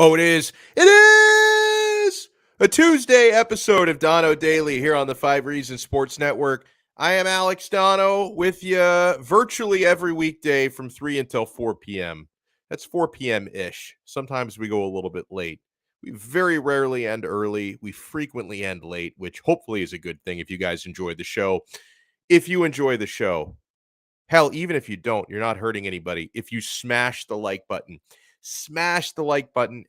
Oh, it is. It is a Tuesday episode of Donno Daily here on the 5 Reasons Sports Network. I am Alex Donno with you virtually every weekday from 3 until 4 p.m. That's 4 p.m.-ish. Sometimes we go a little bit late. We very rarely end early. We frequently end late, which hopefully is a good thing if you guys enjoy the show. If you enjoy the show, hell, even if you don't, you're not hurting anybody. If you smash the like button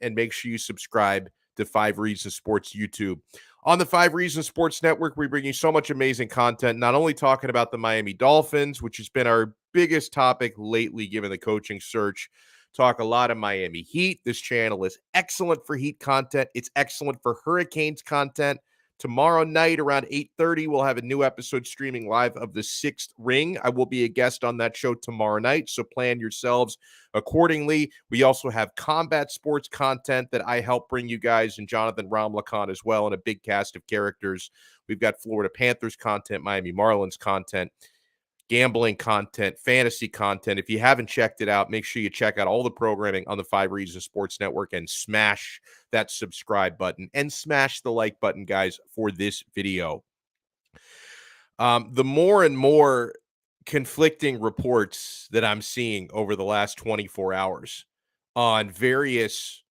and make sure you subscribe to 5 Reasons Sports YouTube. On the 5 Reasons Sports Network, we bring you so much amazing content, not only talking about the Miami Dolphins, which has been our biggest topic lately given the coaching search, talk a lot of Miami Heat. This channel is excellent for Heat content. It's excellent for Hurricanes content. Tomorrow night around 8:30, we'll have a new episode streaming live of The Sixth Ring. I will be a guest on that show tomorrow night, so plan yourselves accordingly. We also have combat sports content that I help bring you guys, and Jonathan Ramlakan as well, and a big cast of characters. We've got Florida Panthers content, Miami Marlins content, gambling content, fantasy content. If you haven't checked it out, make sure you check out all the programming on the 5 Reasons Sports Network and smash that subscribe button and smash the like button, guys, for this video. The more and more conflicting reports that I'm seeing over the last 24 hours on various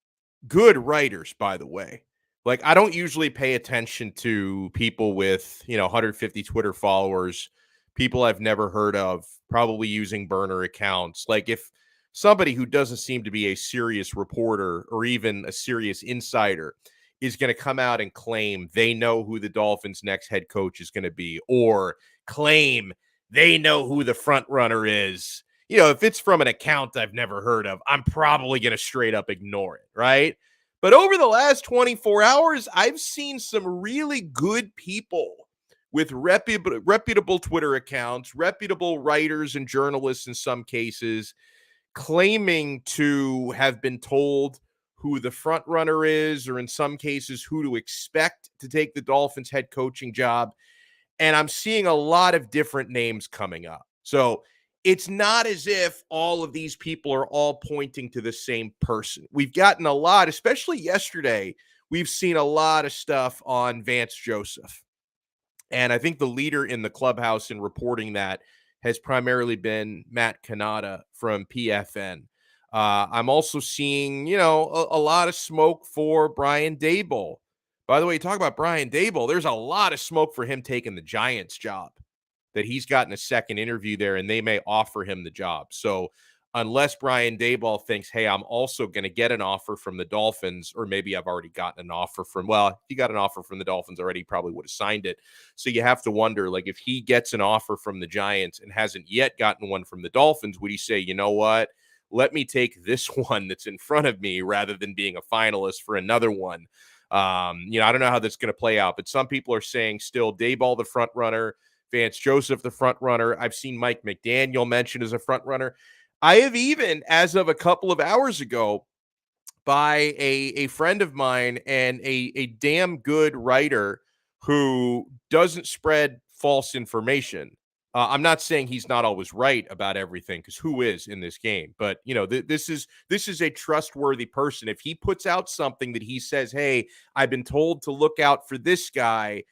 good writers, by the way. Like, I don't usually pay attention to people with, 150 Twitter followers, people I've never heard of, probably using burner accounts. Like, if somebody who doesn't seem to be a serious reporter or even a serious insider is going to come out and claim they know who the Dolphins' next head coach is going to be, or claim they know who the front runner is, if it's from an account I've never heard of, I'm probably going to straight up ignore it, right? But over the last 24 hours, I've seen some really good people with reputable Twitter accounts, reputable writers and journalists in some cases, claiming to have been told who the front runner is, or in some cases, who to expect to take the Dolphins head coaching job. And I'm seeing a lot of different names coming up. So it's not as if all of these people are all pointing to the same person. We've gotten a lot, especially yesterday, we've seen a lot of stuff on Vance Joseph. And I think the leader in the clubhouse in reporting that has primarily been Matt Canada from PFN. I'm also seeing, a lot of smoke for Brian Daboll. By the way, talk about Brian Daboll. There's a lot of smoke for him taking the Giants job, that he's gotten a second interview there and they may offer him the job. So unless Brian Daboll thinks, hey, I'm also going to get an offer from the Dolphins, or maybe I've already gotten an offer from, well, if he got an offer from the Dolphins already, he probably would have signed it. So you have to wonder, like, if he gets an offer from the Giants and hasn't yet gotten one from the Dolphins, would he say, you know what? Let me take this one that's in front of me rather than being a finalist for another one. I don't know how that's going to play out, but some people are saying still Daboll the front runner, Vance Joseph the front runner. I've seen Mike McDaniel mentioned as a front runner. I have even, as of a couple of hours ago, by a friend of mine and a damn good writer who doesn't spread false information. I'm not saying he's not always right about everything, because who is in this game? But this is a trustworthy person. If he puts out something that he says, "Hey, I've been told to look out for this guy,"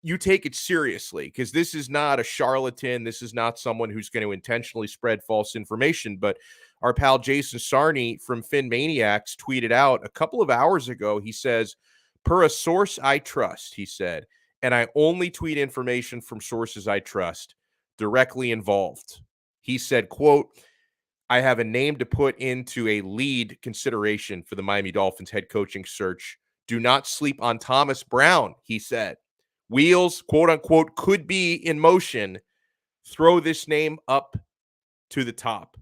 you take it seriously, because this is not a charlatan. This is not someone who's going to intentionally spread false information. But our pal Jason Sarney from Fin Maniacs tweeted out a couple of hours ago. He says, "Per a source I trust," he said, "and I only tweet information from sources I trust, directly involved." He said, quote, "I have a name to put into a lead consideration for the Miami Dolphins head coaching search. Do not sleep on Thomas Brown," he said. "Wheels, quote unquote, could be in motion. Throw this name up to the top."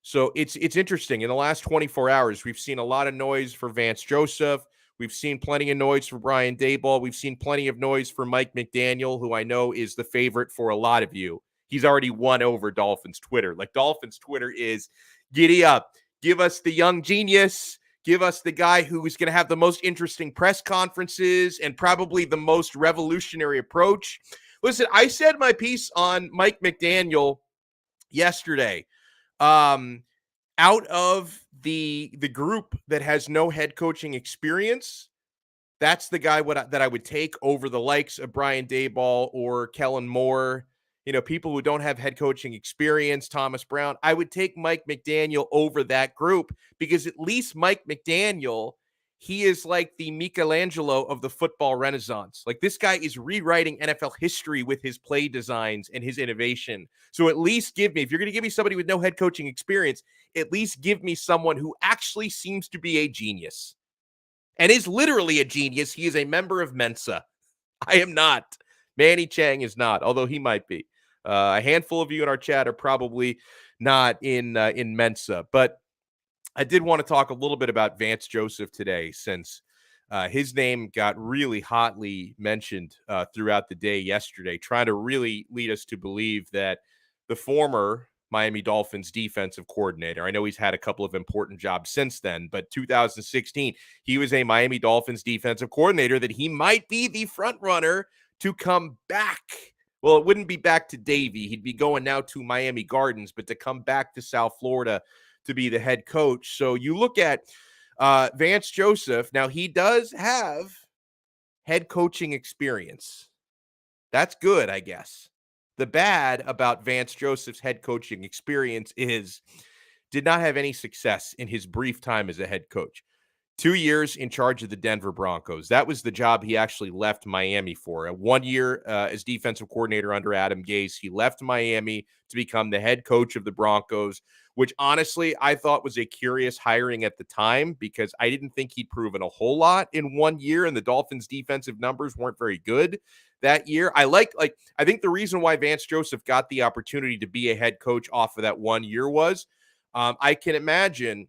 So it's interesting. In the last 24 hours, we've seen a lot of noise for Vance Joseph. We've seen plenty of noise for Brian Daboll. We've seen plenty of noise for Mike McDaniel, who I know is the favorite for a lot of you. He's already won over Dolphins Twitter. Like, Dolphins Twitter is, giddy up. Give us the young genius. Give us the guy who is going to have the most interesting press conferences and probably the most revolutionary approach. Listen, I said my piece on Mike McDaniel yesterday. out of the group that has no head coaching experience, that's the guy that I would take over the likes of Brian Daboll or Kellen Moore. People who don't have head coaching experience, Thomas Brown. I would take Mike McDaniel over that group because at least Mike McDaniel, he is like the Michelangelo of the football renaissance. Like, this guy is rewriting NFL history with his play designs and his innovation. So at least give me, if you're going to give me somebody with no head coaching experience, at least give me someone who actually seems to be a genius and is literally a genius. He is a member of Mensa. I am not. Manny Chang is not, although he might be. A handful of you in our chat are probably not in Mensa. But I did want to talk a little bit about Vance Joseph today, since his name got really hotly mentioned throughout the day yesterday, trying to really lead us to believe that the former Miami Dolphins defensive coordinator, I know he's had a couple of important jobs since then, but 2016, he was a Miami Dolphins defensive coordinator, that he might be the front runner to come back. Well, it wouldn't be back to Davie. He'd be going now to Miami Gardens, but to come back to South Florida to be the head coach. So you look at Vance Joseph. Now, he does have head coaching experience. That's good, I guess. The bad about Vance Joseph's head coaching experience is did not have any success in his brief time as a head coach. 2 years in charge of the Denver Broncos. That was the job he actually left Miami for. 1 year as defensive coordinator under Adam Gase. He left Miami to become the head coach of the Broncos, which honestly I thought was a curious hiring at the time, because I didn't think he'd proven a whole lot in 1 year, and the Dolphins' defensive numbers weren't very good that year. I think the reason why Vance Joseph got the opportunity to be a head coach off of that 1 year was I can imagine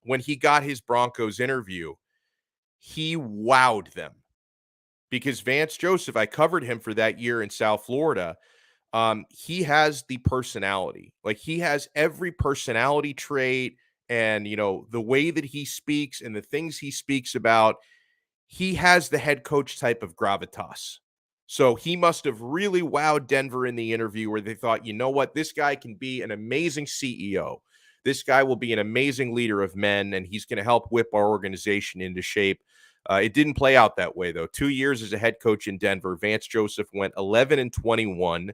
when he got his Broncos interview, he wowed them, because Vance Joseph, I covered him for that year in South Florida. He has the personality. Like, he has every personality trait, and, the way that he speaks and the things he speaks about, he has the head coach type of gravitas. So he must have really wowed Denver in the interview, where they thought, you know what, this guy can be an amazing CEO. This guy will be an amazing leader of men, and he's going to help whip our organization into shape. It didn't play out that way, though. 2 years as a head coach in Denver, Vance Joseph went 11-21.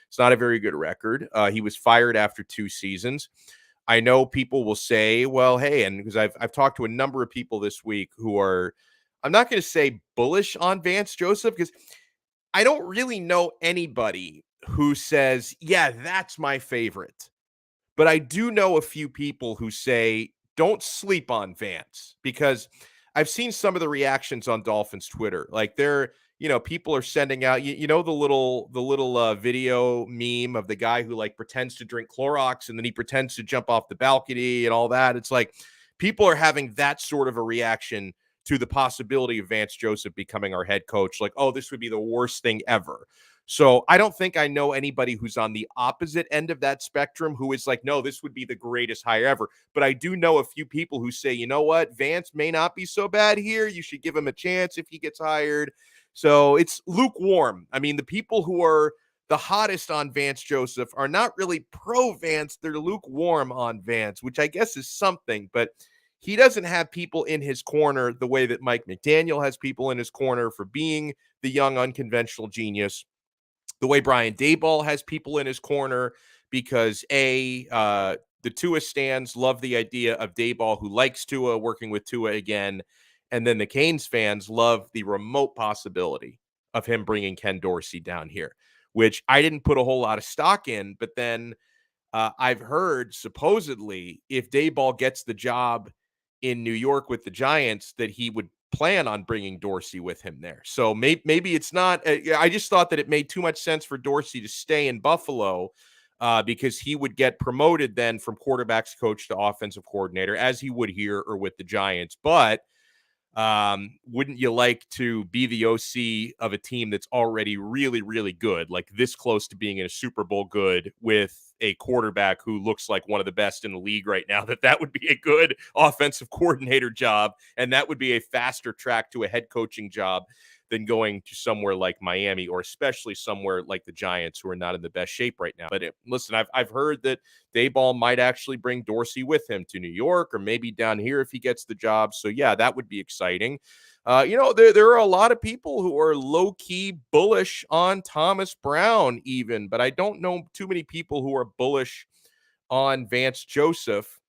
It's not a very good record. He was fired after 2 seasons. I know people will say, well, hey, and because I've talked to a number of people this week who are, I'm not going to say bullish on Vance Joseph, because I don't really know anybody who says, yeah, that's my favorite. But I do know a few people who say, don't sleep on Vance, because I've seen some of the reactions on Dolphins Twitter. Like, people are sending out, the little video meme of the guy who like pretends to drink Clorox and then he pretends to jump off the balcony and all that. It's like people are having that sort of a reaction to the possibility of Vance Joseph becoming our head coach. Like, oh, this would be the worst thing ever. So I don't think I know anybody who's on the opposite end of that spectrum who is like, no, this would be the greatest hire ever. But I do know a few people who say, you know what, Vance may not be so bad here. You should give him a chance if he gets hired. So it's lukewarm. I mean, the people who are the hottest on Vance Joseph are not really pro Vance. They're lukewarm on Vance, which I guess is something. But he doesn't have people in his corner the way that Mike McDaniel has people in his corner for being the young, unconventional genius. The way Brian Daboll has people in his corner, because the Tua stands love the idea of Daboll, who likes Tua, working with Tua again. And then the Canes fans love the remote possibility of him bringing Ken Dorsey down here, which I didn't put a whole lot of stock in. But then I've heard supposedly if Daboll gets the job in New York with the Giants, that he would plan on bringing Dorsey with him there. So maybe it's not. I just thought that it made too much sense for Dorsey to stay in Buffalo because he would get promoted then from quarterbacks coach to offensive coordinator, as he would here or with the Giants. But wouldn't you like to be the OC of a team that's already really, really good, like this close to being in a Super Bowl good, with a quarterback who looks like one of the best in the league right now? That would be a good offensive coordinator job, and that would be a faster track to a head coaching job than going to somewhere like Miami, or especially somewhere like the Giants, who are not in the best shape right now. But listen, I've heard that Daboll might actually bring Dorsey with him to New York, or maybe down here if he gets the job. So yeah, that would be exciting. There are a lot of people who are low-key bullish on Thomas Brown even, but I don't know too many people who are bullish on Vance Joseph.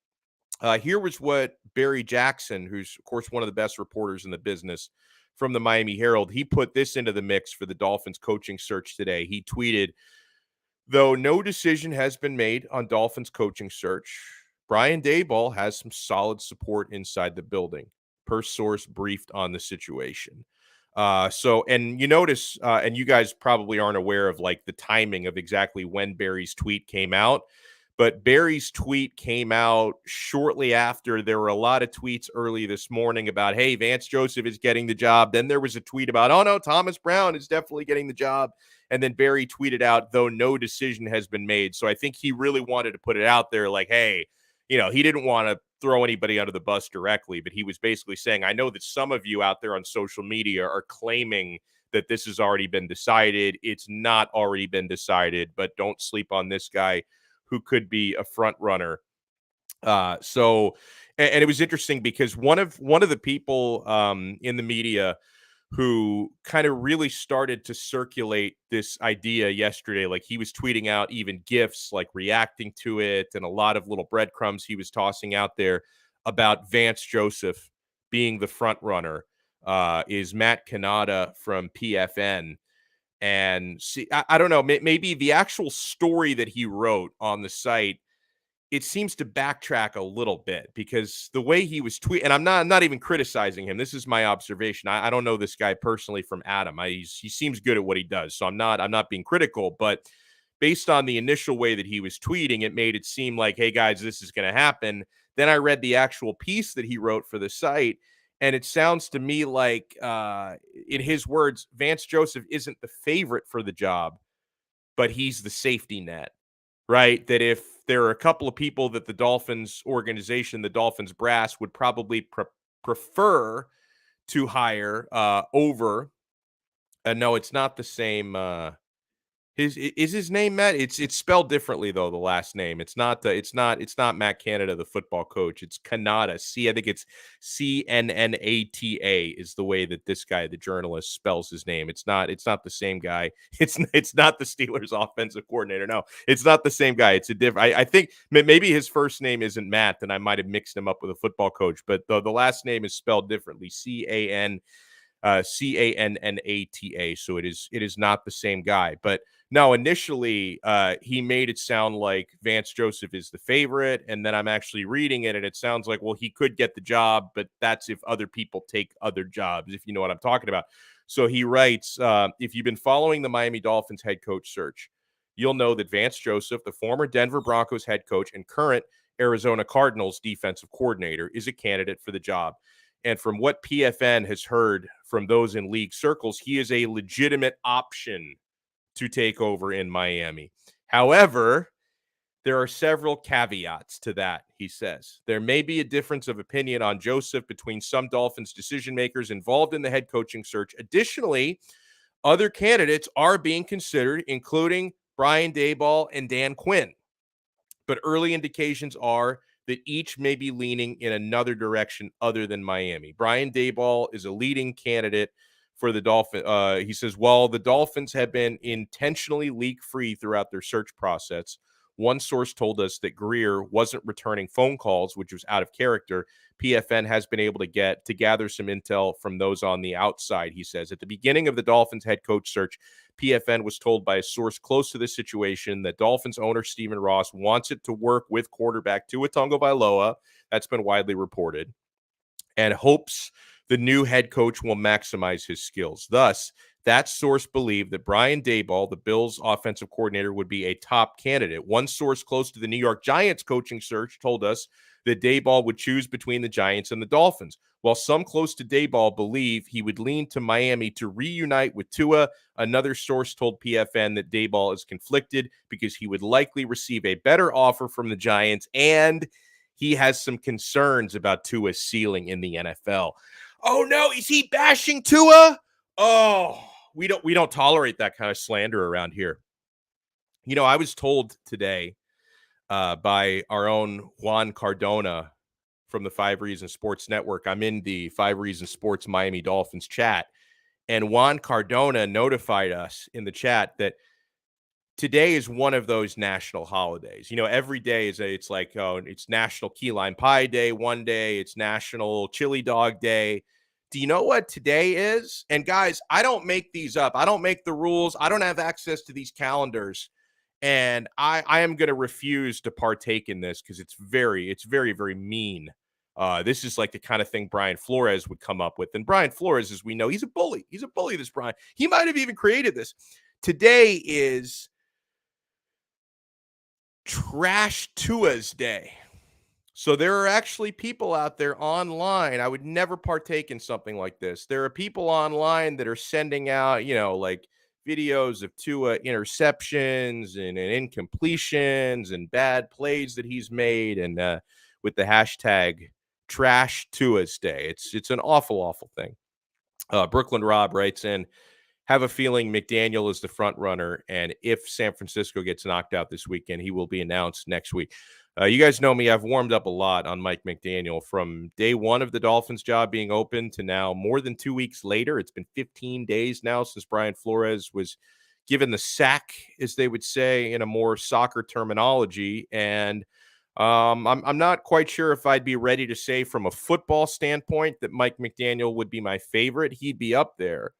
Here was what Barry Jackson, who's, of course, one of the best reporters in the business from the Miami Herald, he put this into the mix for the Dolphins coaching search today. He tweeted, "Though no decision has been made on Dolphins coaching search, Brian Daboll has some solid support inside the building, per source briefed on the situation." And you notice, and you guys probably aren't aware of like the timing of exactly when Barry's tweet came out, but Barry's tweet came out shortly after there were a lot of tweets early this morning about, hey, Vance Joseph is getting the job. Then there was a tweet about, oh no, Thomas Brown is definitely getting the job. And then Barry tweeted out, though no decision has been made. So I think he really wanted to put it out there like, hey, he didn't want to throw anybody under the bus directly, but he was basically saying, I know that some of you out there on social media are claiming that this has already been decided. It's not already been decided, but don't sleep on this guy who could be a front runner. And it was interesting because one of the people in the media who kind of really started to circulate this idea yesterday, like he was tweeting out even GIFs, like reacting to it, and a lot of little breadcrumbs he was tossing out there about Vance Joseph being the front runner, is Matt Canada from PFN. And see, I don't know, maybe the actual story that he wrote on the site, it seems to backtrack a little bit, because the way he was tweeting, and I'm not even criticizing him. This is my observation. I don't know this guy personally from Adam. He seems good at what he does, so I'm not being critical. But based on the initial way that he was tweeting, it made it seem like, hey guys, this is going to happen. Then I read the actual piece that he wrote for the site, and it sounds to me like, in his words, Vance Joseph isn't the favorite for the job, but he's the safety net. Right? That if there are a couple of people that the Dolphins organization, the Dolphins brass, would probably prefer to hire over. No, it's not the same. His name Matt? It's spelled differently though. The last name. It's not Matt Canada, the football coach. It's Canada. I think it's Cnnata is the way that this guy, the journalist, spells his name. It's not the same guy. It's not the Steelers offensive coordinator. No, it's not the same guy. It's a different. I think maybe his first name isn't Matt, and I might have mixed him up with a football coach. But the last name is spelled differently. Cannata. So it is not the same guy. But no, initially he made it sound like Vance Joseph is the favorite, and then I'm actually reading it, and it sounds like, well, he could get the job, but that's if other people take other jobs, if you know what I'm talking about. So he writes, if you've been following the Miami Dolphins head coach search, you'll know that Vance Joseph, the former Denver Broncos head coach and current Arizona Cardinals defensive coordinator, is a candidate for the job. And from what PFN has heard from those in league circles, he is a legitimate option to take over in Miami. However, there are several caveats to that, he says. There may be a difference of opinion on Joseph between some Dolphins decision makers involved in the head coaching search. Additionally, other candidates are being considered, including Brian Daboll and Dan Quinn. But early indications are that each may be leaning in another direction other than Miami. Brian Daboll is a leading candidate for the Dolphins. He says, while the Dolphins have been intentionally leak-free throughout their search process, one source told us that Greer wasn't returning phone calls, which was out of character. PFN has been able to gather some intel from those on the outside, he says. At the beginning of the Dolphins head coach search, PFN was told by a source close to the situation that Dolphins owner Stephen Ross wants it to work with quarterback Tua Tagovailoa. That's been widely reported, and hopes the new head coach will maximize his skills. Thus, that source believed that Brian Daboll, the Bills' offensive coordinator, would be a top candidate. One source close to the New York Giants coaching search told us that Daboll would choose between the Giants and the Dolphins, while some close to Daboll believe he would lean to Miami to reunite with Tua. Another source told PFN that Daboll is conflicted because he would likely receive a better offer from the Giants, and he has some concerns about Tua's ceiling in the NFL. Oh no, is he bashing Tua? Oh, we don't tolerate that kind of slander around here. I was told today by our own Juan Cardona from the Five Reasons Sports Network. I'm in the Five Reasons Sports Miami Dolphins chat, and Juan Cardona notified us in the chat that today is one of those national holidays. Every day it's like, oh, it's National Key Lime Pie Day one day, it's National Chili Dog Day. Do you know what today is? And guys, I don't make these up. I don't make the rules. I don't have access to these calendars. And I am going to refuse to partake in this because it's very, very mean. This is like the kind of thing Brian Flores would come up with. And Brian Flores, as we know, he's a bully. He's a bully, this Brian. He might have even created this. Today is Trash Tua's Day. So there are actually people out there online. I would never partake in something like this. There are people online that are sending out, like videos of Tua interceptions and incompletions and bad plays that he's made, and with the hashtag Trash Tua's Day. It's an awful thing. Brooklyn Rob writes in, have a feeling McDaniel is the front runner, and if San Francisco gets knocked out this weekend, he will be announced next week. You guys know me. I've warmed up a lot on Mike McDaniel from day one of the Dolphins job being open to now more than 2 weeks later. It's been 15 days now since Brian Flores was given the sack, as they would say in a more soccer terminology. And I'm not quite sure if I'd be ready to say from a football standpoint that Mike McDaniel would be my favorite. He'd be up there.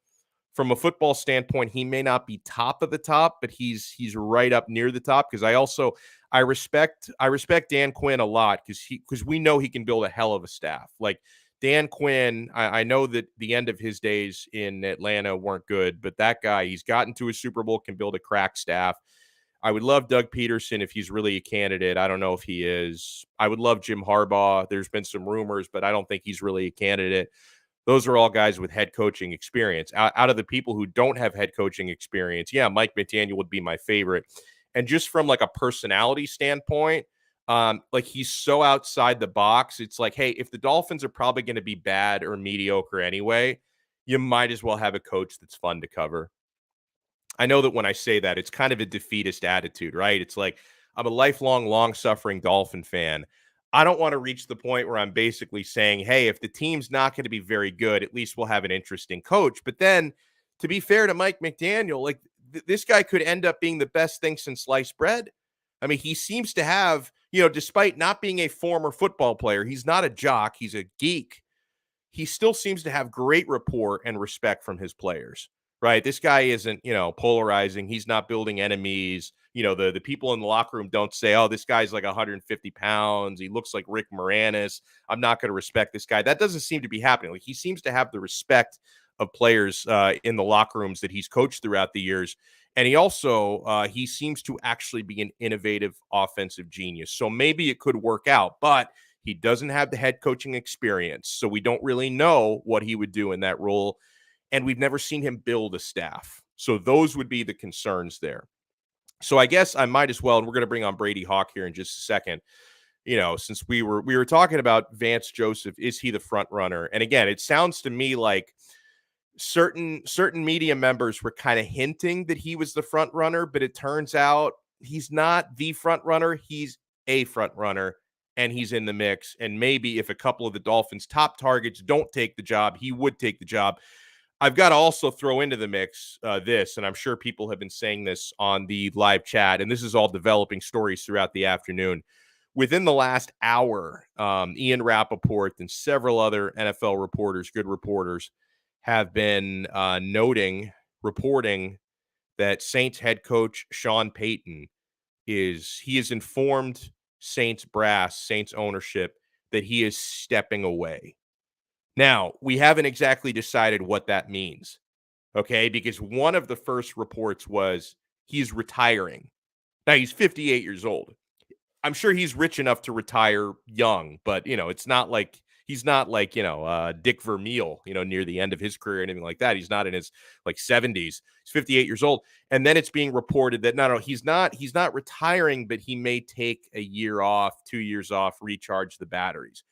From a football standpoint, he may not be top of the top, but he's right up near the top, because I respect Dan Quinn a lot, because we know he can build a hell of a staff. Like Dan Quinn, I know that the end of his days in Atlanta weren't good, but that guy, he's gotten to a Super Bowl, can build a crack staff. I would love Doug Peterson if he's really a candidate. I don't know if he is. I would love Jim Harbaugh. There's been some rumors, but I don't think he's really a candidate. Those are all guys with head coaching experience. Out of the people who don't have head coaching experience, yeah, Mike McDaniel would be my favorite. And just from like a personality standpoint, like he's so outside the box. It's like, hey, if the Dolphins are probably going to be bad or mediocre anyway, you might as well have a coach that's fun to cover. I know that when I say that, it's kind of a defeatist attitude, right? It's like, I'm a lifelong, long-suffering Dolphin fan. I don't want to reach the point where I'm basically saying, hey, if the team's not going to be very good, at least we'll have an interesting coach. But then, to be fair to Mike McDaniel, like this guy could end up being the best thing since sliced bread. I mean, he seems to have, despite not being a former football player, he's not a jock, he's a geek. He still seems to have great rapport and respect from his players, right? This guy isn't, polarizing. He's not building enemies. The people in the locker room don't say, oh, this guy's like 150 pounds. He looks like Rick Moranis. I'm not going to respect this guy. That doesn't seem to be happening. Like, he seems to have the respect of players in the locker rooms that he's coached throughout the years. And he also, he seems to actually be an innovative offensive genius. So maybe it could work out, but he doesn't have the head coaching experience. So we don't really know what he would do in that role. And we've never seen him build a staff. So those would be the concerns there. So I guess I might as well, and we're going to bring on Brady Hawk here in just a second. Since we were talking about Vance Joseph, is he the front runner? And again, it sounds to me like certain media members were kind of hinting that he was the front runner, but it turns out he's not the front runner. He's a front runner, and he's in the mix. And maybe if a couple of the Dolphins' top targets don't take the job, he would take the job. I've got to also throw into the mix this, and I'm sure people have been saying this on the live chat, and this is all developing stories throughout the afternoon. Within the last hour, Ian Rappaport and several other NFL reporters, good reporters, have been reporting that Saints head coach Sean Payton has informed Saints brass, Saints ownership, that he is stepping away. Now, we haven't exactly decided what that means, okay? Because one of the first reports was he's retiring. Now, he's 58 years old. I'm sure he's rich enough to retire young, but, it's not like he's not like, Dick Vermeil, near the end of his career or anything like that. He's not in his 70s. He's 58 years old. And then it's being reported that no, he's not retiring, but he may take a year off, 2 years off, recharge the batteries.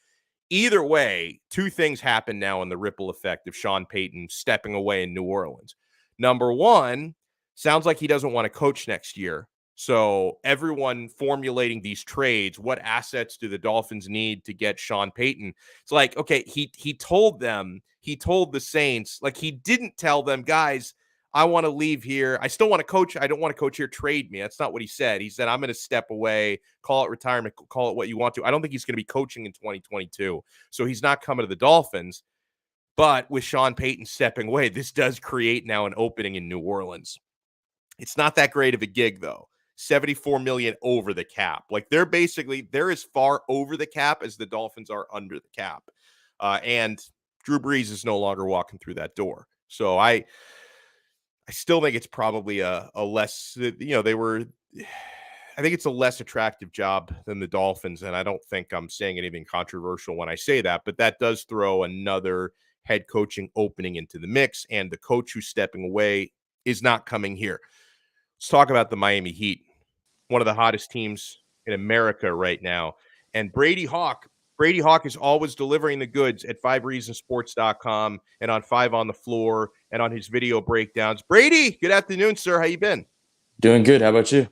Either way, two things happen now in the ripple effect of Sean Payton stepping away in New Orleans. Number one, sounds like he doesn't want to coach next year. So everyone formulating these trades, what assets do the Dolphins need to get Sean Payton? It's like, okay, he told the Saints, like he didn't tell them, guys, I want to leave here. I still want to coach. I don't want to coach here. Trade me. That's not what he said. He said, I'm going to step away, call it retirement, call it what you want to. I don't think he's going to be coaching in 2022. So he's not coming to the Dolphins. But with Sean Payton stepping away, this does create now an opening in New Orleans. It's not that great of a gig, though. $74 million over the cap. Like they're as far over the cap as the Dolphins are under the cap. And Drew Brees is no longer walking through that door. So I still think it's probably a less, I think it's a less attractive job than the Dolphins. And I don't think I'm saying anything controversial when I say that, but that does throw another head coaching opening into the mix. And the coach who's stepping away is not coming here. Let's talk about the Miami Heat, one of the hottest teams in America right now. And Brady Hawk is always delivering the goods at 5reasonsports.com and on 5 on the Floor and on his video breakdowns. Brady, good afternoon, sir. How you been? Doing good. How about you?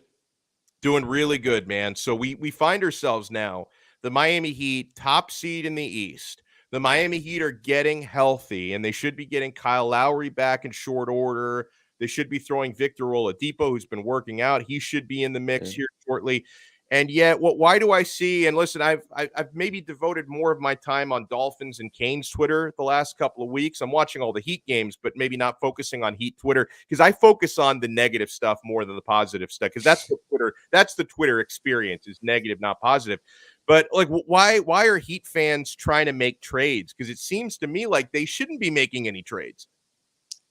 Doing really good, man. So we find ourselves now, the Miami Heat, top seed in the East. The Miami Heat are getting healthy, and they should be getting Kyle Lowry back in short order. They should be throwing Victor Oladipo, who's been working out. He should be in the mix here shortly. And yet, why do I see? And listen, I've maybe devoted more of my time on Dolphins and Canes Twitter the last couple of weeks. I'm watching all the Heat games, but maybe not focusing on Heat Twitter because I focus on the negative stuff more than the positive stuff. Because that's the Twitter experience is negative, not positive. But like, why are Heat fans trying to make trades? Because it seems to me like they shouldn't be making any trades.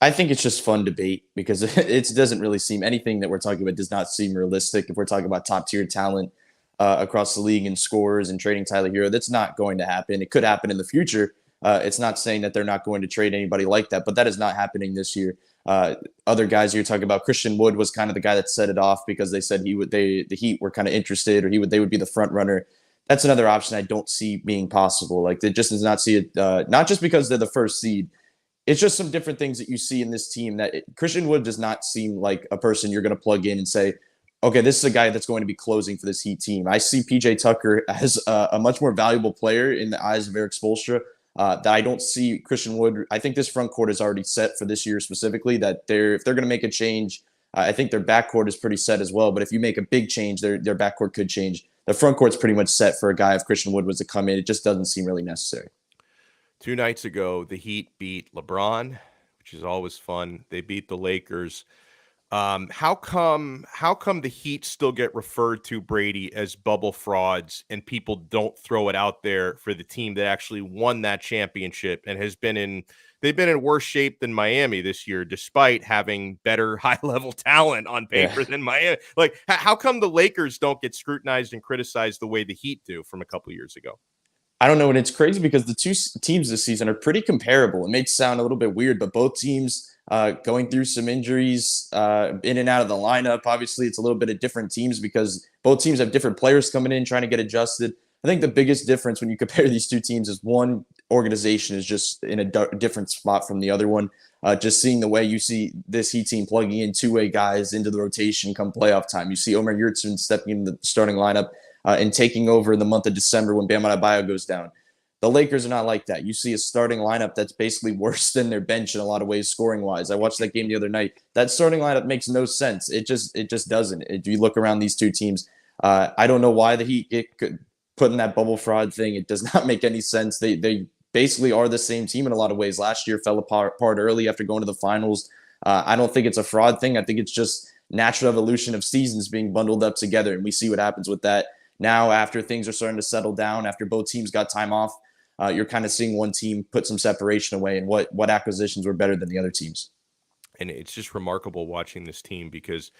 I think it's just fun debate because it doesn't really seem anything that we're talking about does not seem realistic. If we're talking about top tier talent across the league and scores and trading Tyler Hero, that's not going to happen. It could happen in the future. It's not saying that they're not going to trade anybody like that, but that is not happening this year. Other guys you're talking about, Christian Wood was kind of the guy that set it off because they said the Heat were kind of interested or they would be the front runner. That's another option I don't see being possible. Like it just does not see it, not just because they're the first seed. It's just some different things that you see in this team that Christian Wood does not seem like a person you're going to plug in and say, okay, this is a guy that's going to be closing for this Heat team. I see PJ Tucker as a much more valuable player in the eyes of Erik Spoelstra that I don't see Christian Wood. I think this front court is already set for this year specifically that if they're going to make a change, I think their backcourt is pretty set as well. But if you make a big change, their backcourt could change. The front court's pretty much set for a guy if Christian Wood was to come in. It just doesn't seem really necessary. 2 nights ago, the Heat beat LeBron, which is always fun. They beat the Lakers. How come the Heat still get referred to, Brady, as bubble frauds and people don't throw it out there for the team that actually won that championship and they've been in worse shape than Miami this year, despite having better high-level talent on paper than Miami. Like, how come the Lakers don't get scrutinized and criticized the way the Heat do from a couple years ago? I don't know, and it's crazy because the two teams this season are pretty comparable. It may sound a little bit weird, but both teams going through some injuries, in and out of the lineup. Obviously, it's a little bit of different teams because both teams have different players coming in trying to get adjusted. I think the biggest difference when you compare these two teams is one organization is just in a different spot from the other one. Just seeing the way you see this Heat team plugging in two-way guys into the rotation come playoff time. You see Omer Yurtseven stepping in the starting lineup and taking over in the month of December when Bam Adebayo goes down. The Lakers are not like that. You see a starting lineup that's basically worse than their bench in a lot of ways, scoring-wise. I watched that game the other night. That starting lineup makes no sense. It just doesn't. If you look around these two teams, I don't know why the Heat put in that bubble fraud thing. It does not make any sense. They basically are the same team in a lot of ways. Last year fell apart early after going to the finals. I don't think it's a fraud thing. I think it's just natural evolution of seasons being bundled up together, and we see what happens with that. Now, after things are starting to settle down, after both teams got time off, you're kind of seeing one team put some separation away and what acquisitions were better than the other teams. And it's just remarkable watching this team because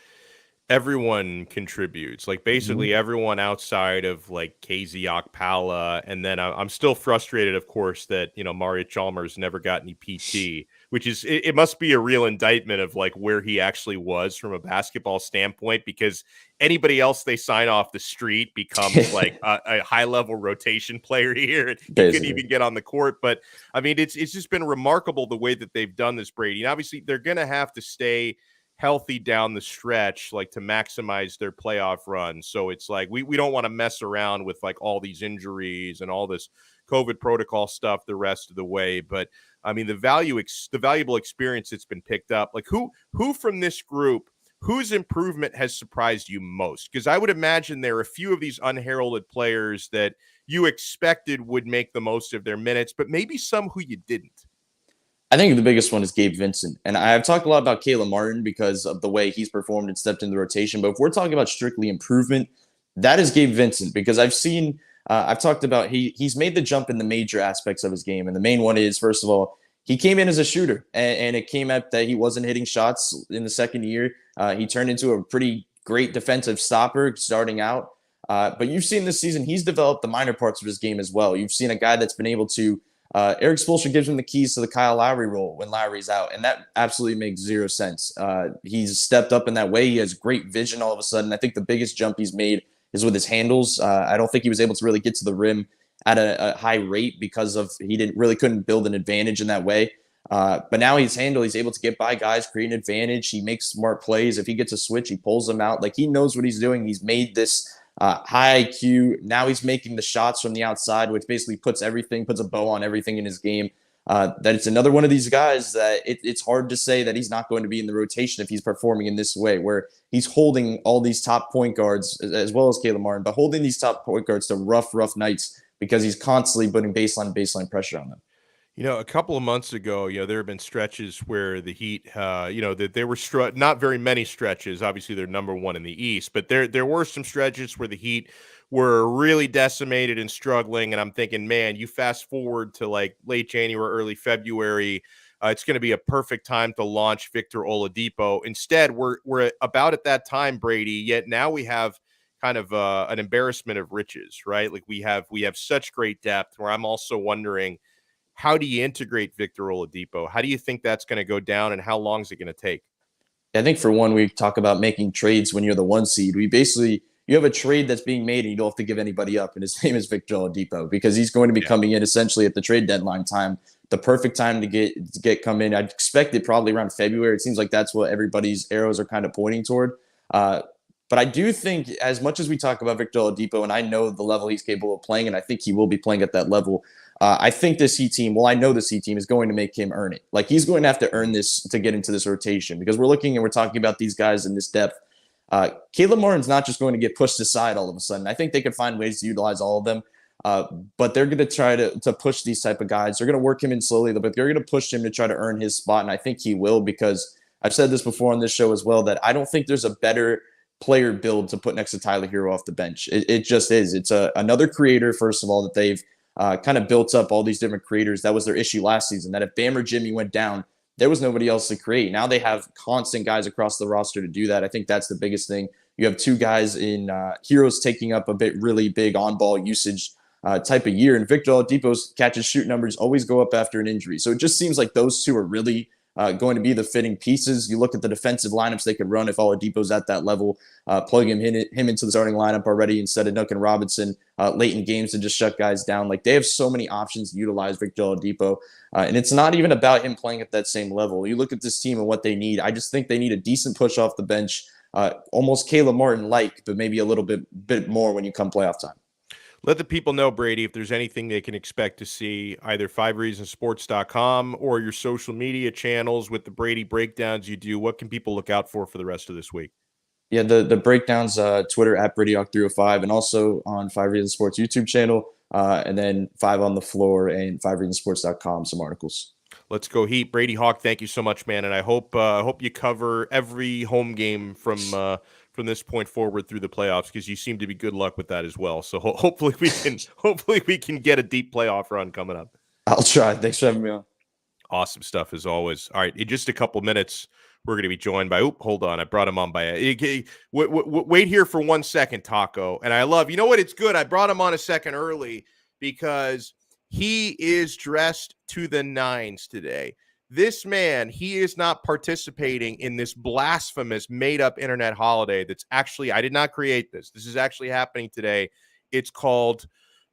everyone contributes. Like basically everyone outside of like KZ Okpala, and then I'm still frustrated, of course, that Mario Chalmers never got any PT, which is it must be a real indictment of like where he actually was from a basketball standpoint, because anybody else they sign off the street becomes like a high level rotation player here, and he couldn't Basically. even get on the court. But I mean, it's just been remarkable the way that they've done this, Brady. And obviously, they're going to have to stay healthy down the stretch, like to maximize their playoff run. So it's like we don't want to mess around with like all these injuries and all this COVID protocol stuff the rest of the way. But I mean, the valuable experience that's been picked up. Like who from this group, whose improvement has surprised you most? Because I would imagine there are a few of these unheralded players that you expected would make the most of their minutes, but maybe some who you didn't. I think the biggest one is Gabe Vincent. And I've talked a lot about Caleb Martin because of the way he's performed and stepped in the rotation. But if we're talking about strictly improvement, that is Gabe Vincent, because I've talked about he's made the jump in the major aspects of his game. And the main one is, first of all, he came in as a shooter, and it came up that he wasn't hitting shots in the second year. He turned into a pretty great defensive stopper starting out. But you've seen this season, he's developed the minor parts of his game as well. You've seen a guy that's been able to Erik Spoelstra gives him the keys to the Kyle Lowry role when Lowry's out, and that absolutely makes zero sense. He's stepped up in that way. He has great vision all of a sudden. I think the biggest jump he's made is with his handles. I don't think he was able to really get to the rim at a high rate because of couldn't build an advantage in that way. But now he's able to get by guys, create an advantage. He makes smart plays. If he gets a switch, he pulls them out. Like, he knows what he's doing. He's made this high IQ. Now he's making the shots from the outside, which basically puts a bow on everything in his game. That it's another one of these guys that it's hard to say that he's not going to be in the rotation if he's performing in this way, where he's holding all these top point guards, as well as Caleb Martin, but holding these top point guards to rough nights because he's constantly putting baseline pressure on them. A couple of months ago, there have been stretches where the Heat, that they were not very many stretches. Obviously, they're number one in the East, but there were some stretches where the Heat were really decimated and struggling. And I'm thinking, man, you fast forward to like late January, early February, it's going to be a perfect time to launch Victor Oladipo. Instead, we're about at that time, Brady. Yet now we have kind of an embarrassment of riches, right? Like we have such great depth. Where I'm also wondering, how do you integrate Victor Oladipo? How do you think that's going to go down, and how long is it going to take? I think for one, we talk about making trades when you're the one seed. You have a trade that's being made and you don't have to give anybody up. And his name is Victor Oladipo, because he's going to be coming in essentially at the trade deadline time, the perfect time to come in. I'd expect it probably around February. It seems like that's what everybody's arrows are kind of pointing toward. But I do think, as much as we talk about Victor Oladipo, and I know the level he's capable of playing, and I think he will be playing at that level, I think this Heat team, I know this Heat team is going to make him earn it. Like, he's going to have to earn this to get into this rotation, because we're talking about these guys in this depth. Caleb Martin's not just going to get pushed aside all of a sudden. I think they could find ways to utilize all of them, but they're going to try to push these type of guys. They're going to work him in slowly, but they're going to push him to try to earn his spot, and I think he will, because I've said this before on this show as well, that I don't think there's a better player build to put next to Tyler Hero off the bench. It just is. It's another creator, first of all, that they've kind of built up all these different creators. That was their issue last season, that if Bam or Jimmy went down, there was nobody else to create. Now they have constant guys across the roster to do that. I think that's the biggest thing. You have two guys in Heroes taking up a really big on-ball usage type of year, and Victor Oladipo's catch and shoot numbers always go up after an injury. So it just seems like those two are really going to be the fitting pieces. You look at the defensive lineups they could run if Oladipo's at that level, plug him into the starting lineup already instead of Duncan Robinson late in games to just shut guys down. Like, they have so many options to utilize Victor Oladipo, and it's not even about him playing at that same level. You look at this team and what they need. I just think they need a decent push off the bench, almost Caleb Martin-like, but maybe a little bit more when you come playoff time. Let the people know, Brady, if there's anything they can expect to see, either 5reasonsports.com or your social media channels with the Brady breakdowns you do. What can people look out for the rest of this week? Yeah, the breakdowns, Twitter at Brady Hawk 305, and also on 5 Reasons Sports YouTube channel, and then 5 on the Floor and 5reasonsports.com, some articles. Let's go Heat. Brady Hawk, thank you so much, man, and I hope you cover every home game from this point forward through the playoffs, because you seem to be good luck with that as well. So hopefully we can get a deep playoff run coming up. I'll try. Thanks for having me on. Awesome stuff as always. All right, in just a couple minutes, We're going to be joined by, hold on, I brought him on by, wait here for 1 second, Taco. And I love, you know what, it's good. I brought him on a second early because he is dressed to the nines today. This man, he is not participating in this blasphemous made-up internet holiday that's actually, I did not create this. This is actually happening today. It's called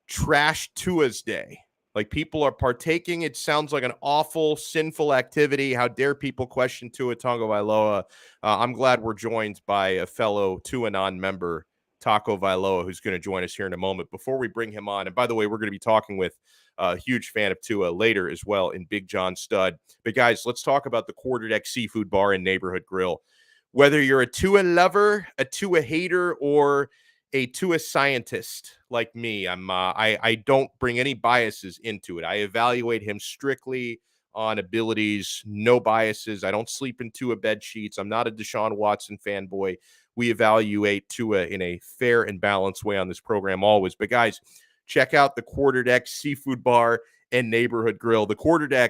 Trash Tua's Day. Like, people are partaking. It sounds like an awful, sinful activity. How dare people question Tua Tagovailoa? I'm glad we're joined by a fellow TuaNon member, Taco Vailoa, who's going to join us here in a moment. Before we bring him on, and by the way, we're going to be talking with a huge fan of Tua later as well in Big John Stud. But guys, let's talk about the Quarterdeck Seafood Bar and Neighborhood Grill. Whether you're a Tua lover, a Tua hater, or a Tua scientist like me, I don't bring any biases into it. I evaluate him strictly on abilities, no biases. I don't sleep in Tua bed sheets. I'm not a Deshaun Watson fanboy. We evaluate Tua in a fair and balanced way on this program always. But guys, check out the Quarterdeck Seafood Bar and Neighborhood Grill. The Quarterdeck,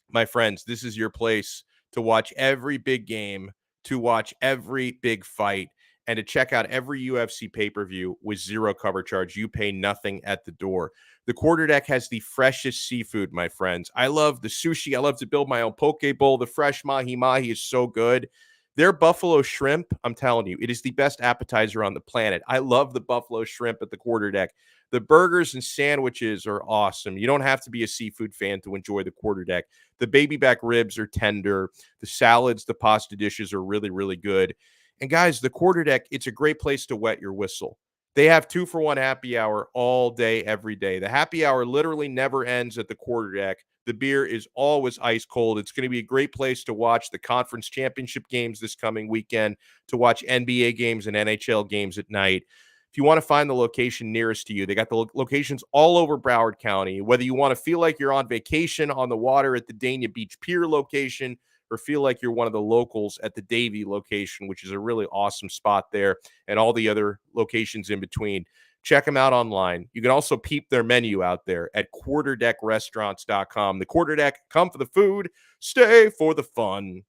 my friends, this is your place to watch every big game, to watch every big fight, and to check out every UFC pay-per-view with zero cover charge. You pay nothing at the door. The Quarterdeck has the freshest seafood, my friends. I love the sushi. I love to build my own poke bowl. The fresh mahi-mahi is so good. Their buffalo shrimp, I'm telling you, it is the best appetizer on the planet. I love the buffalo shrimp at the Quarterdeck. The burgers and sandwiches are awesome. You don't have to be a seafood fan to enjoy the Quarterdeck. The baby back ribs are tender. The salads, the pasta dishes are really, really good. And guys, the Quarterdeck, it's a great place to wet your whistle. They have 2-for-1 happy hour all day, every day. The happy hour literally never ends at the Quarterdeck. The beer is always ice cold. It's going to be a great place to watch the conference championship games this coming weekend, to watch NBA games and NHL games at night. If you want to find the location nearest to you, they got the locations all over Broward County. Whether you want to feel like you're on vacation on the water at the Dania Beach Pier location, or feel like you're one of the locals at the Davie location, which is a really awesome spot there, and all the other locations in between, check them out online. You can also peep their menu out there at quarterdeckrestaurants.com. The Quarterdeck, come for the food, stay for the fun.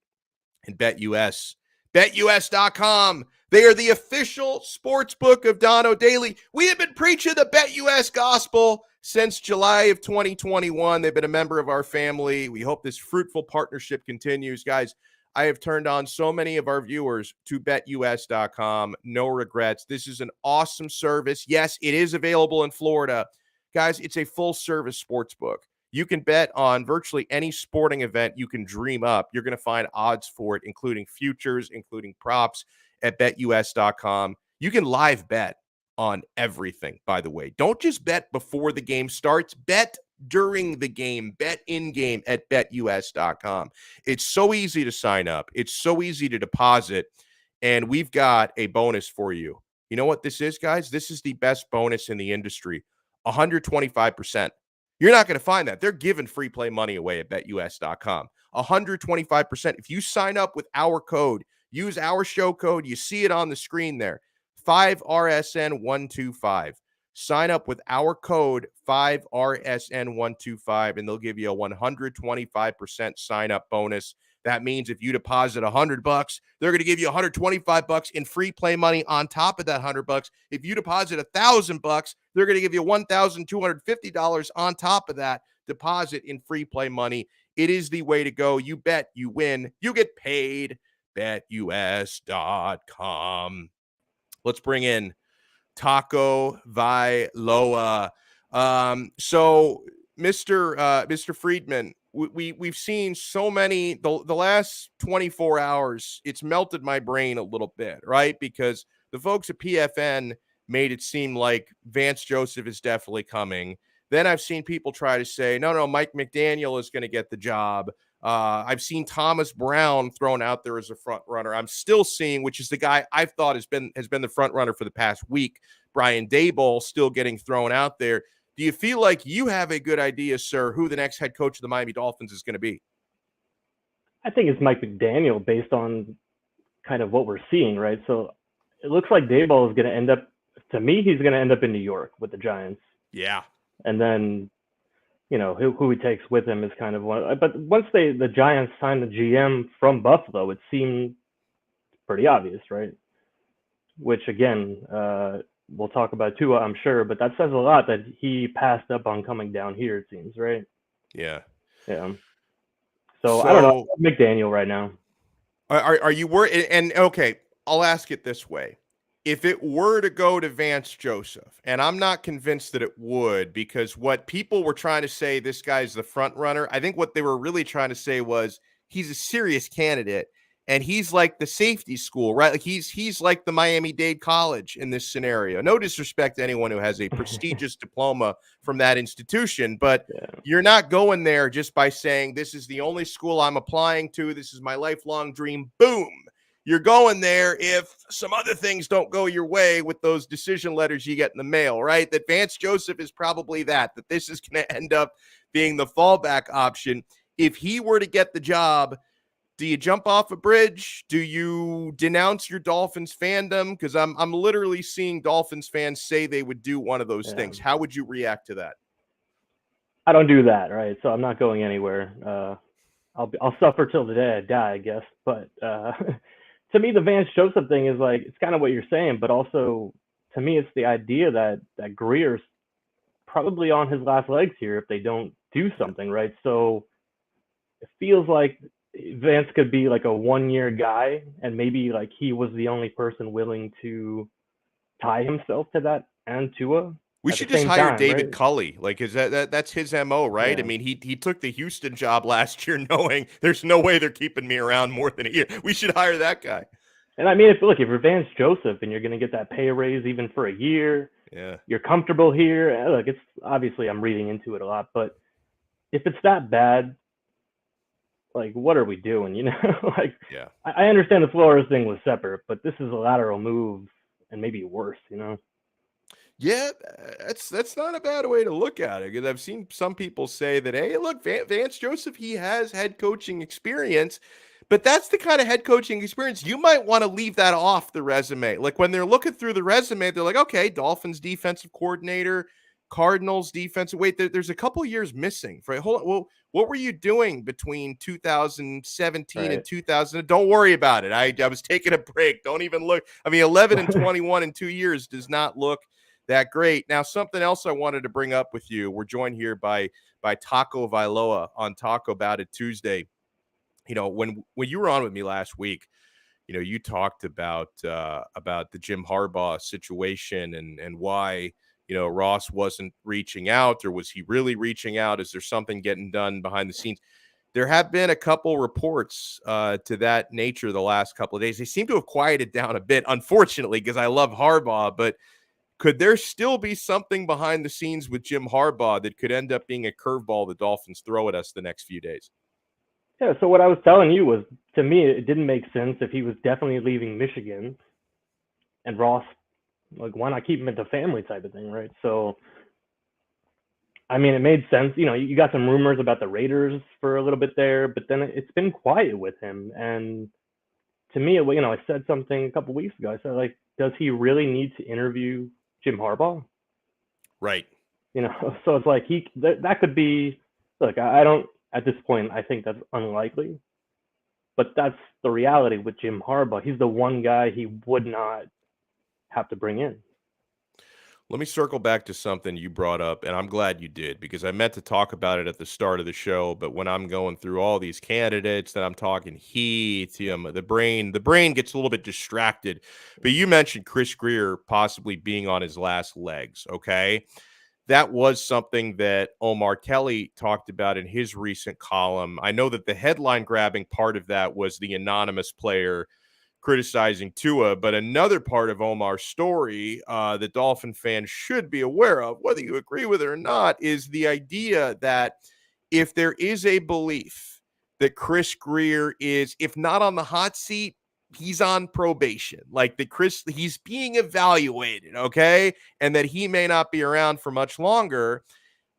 And BetUS, BetUS.com. They are the official sports book of Donno Daily. We have been preaching the BetUS gospel since July of 2021. They've been a member of our family. We hope this fruitful partnership continues. Guys, I have turned on so many of our viewers to BetUS.com. No regrets. This is an awesome service. Yes, it is available in Florida. Guys, it's a full-service sports book. You can bet on virtually any sporting event you can dream up. You're going to find odds for it, including futures, including props at BetUS.com. You can live bet on everything, by the way. Don't just bet before the game starts. Bet during the game. Bet in-game at BetUS.com. It's so easy to sign up. It's so easy to deposit. And we've got a bonus for you. You know what this is, guys? This is the best bonus in the industry. 125%. You're not going to find that. They're giving free play money away at BetUS.com. 125%. If you sign up with our code, use our show code, you see it on the screen there, 5RSN125. Sign up with our code 5RSN125, and they'll give you a 125% sign-up bonus. That means if you deposit $100, they're going to give you $125 in free play money on top of that $100. If you deposit $1,000, they're going to give you $1,250 on top of that deposit in free play money. It is the way to go. You bet, you win, you get paid. BetUS.com. Let's bring in Taco Vailoa. So, Mr. Friedman, we've seen so many the last 24 hours. It's melted my brain a little bit, right? Because the folks at PFN made it seem like Vance Joseph is definitely coming. Then I've seen people try to say, no, Mike McDaniel is going to get the job. I've seen Thomas Brown thrown out there as a front runner. I'm still seeing, which is the guy I've thought has been the front runner for the past week, Brian Daboll, still getting thrown out there. Do you feel like you have a good idea, sir, who the next head coach of the Miami Dolphins is going to be? I think it's Mike McDaniel based on kind of what we're seeing, right? So it looks like Daboll is going to end up, to me, he's going to end up in New York with the Giants. Yeah. And then who he takes with him is kind of one. But once the Giants signed the GM from Buffalo, it seemed pretty obvious, right? Which again, we'll talk about Tua, I'm sure, but that says a lot that he passed up on coming down here. It seems, right? Yeah. Yeah. So I don't know. So McDaniel right now. are you worried? And okay, I'll ask it this way. If it were to go to Vance Joseph, and I'm not convinced that it would, because what people were trying to say, this guy's the front runner, I think what they were really trying to say was he's a serious candidate, and he's like the safety school, right? Like he's like the Miami-Dade College in this scenario. No disrespect to anyone who has a prestigious diploma from that institution, but Yeah. you're not going there just by saying, this is the only school I'm applying to, this is my lifelong dream, boom. You're going there if some other things don't go your way with those decision letters you get in the mail, right? That Vance Joseph is probably that this is going to end up being the fallback option. If he were to get the job, do you jump off a bridge? Do you denounce your Dolphins fandom? Because I'm literally seeing Dolphins fans say they would do one of those things. How would you react to that? I don't do that, right? So I'm not going anywhere. I'll suffer till the day I die, I guess. But to me, the Vance Joseph thing is like, it's kind of what you're saying, but also to me, it's the idea that Greer's probably on his last legs here if they don't do something, right? So it feels like Vance could be like a 1-year guy, and maybe like he was the only person willing to tie himself to that and Tua. We At should the just same hire time, David right? Culley. Like, is that's his MO, right? Yeah. I mean, he took the Houston job last year knowing there's no way they're keeping me around more than a year. We should hire that guy. And I mean, if you're Vance Joseph and you're going to get that pay raise even for a year, Yeah. you're comfortable here. Look, it's obviously I'm reading into it a lot, but if it's that bad, like what are we doing? Like Yeah. I understand the Flores thing was separate, but this is a lateral move and maybe worse. Yeah, that's not a bad way to look at it, because I've seen some people say that, hey, look, Vance Joseph, he has head coaching experience, but that's the kind of head coaching experience you might want to leave that off the resume. Like when they're looking through the resume, they're like, okay, Dolphins defensive coordinator, Cardinals defensive. Wait, there's a couple years missing. Hold on, well, what were you doing between 2017 and Right. 2000? Don't worry about it. I was taking a break. Don't even look. I mean, 11 and 21 in 2 years does not look that great. Now, something else I wanted to bring up with you. We're joined here by Taco Vailoa on Talk About It Tuesday. When you were on with me last week, you talked about the Jim Harbaugh situation and why Ross wasn't reaching out, or was he really reaching out? Is there something getting done behind the scenes? There have been a couple reports to that nature the last couple of days. They seem to have quieted down a bit, unfortunately, because I love Harbaugh, but could there still be something behind the scenes with Jim Harbaugh that could end up being a curveball the Dolphins throw at us the next few days? Yeah. So what I was telling you was, to me, it didn't make sense if he was definitely leaving Michigan, and Ross, like, why not keep him at the family type of thing, right? So, I mean, it made sense. You got some rumors about the Raiders for a little bit there, but then it's been quiet with him. And to me, I said something a couple weeks ago. I said, like, does he really need to interview Jim Harbaugh? Right. So it's like that could be. Look, I don't at this point. I think that's unlikely, but that's the reality with Jim Harbaugh. He's the one guy he would not have to bring in. Let me circle back to something you brought up, and I'm glad you did, because I meant to talk about it at the start of the show, but when I'm going through all these candidates, then I'm talking heat, the brain gets a little bit distracted. But you mentioned Chris Grier possibly being on his last legs, okay? That was something that Omar Kelly talked about in his recent column. I know that the headline grabbing part of that was the anonymous player criticizing Tua, but another part of Omar's story that Dolphin fans should be aware of, whether you agree with it or not, is the idea that if there is a belief that Chris Grier is, if not on the hot seat, he's on probation, like he's being evaluated, okay, and that he may not be around for much longer.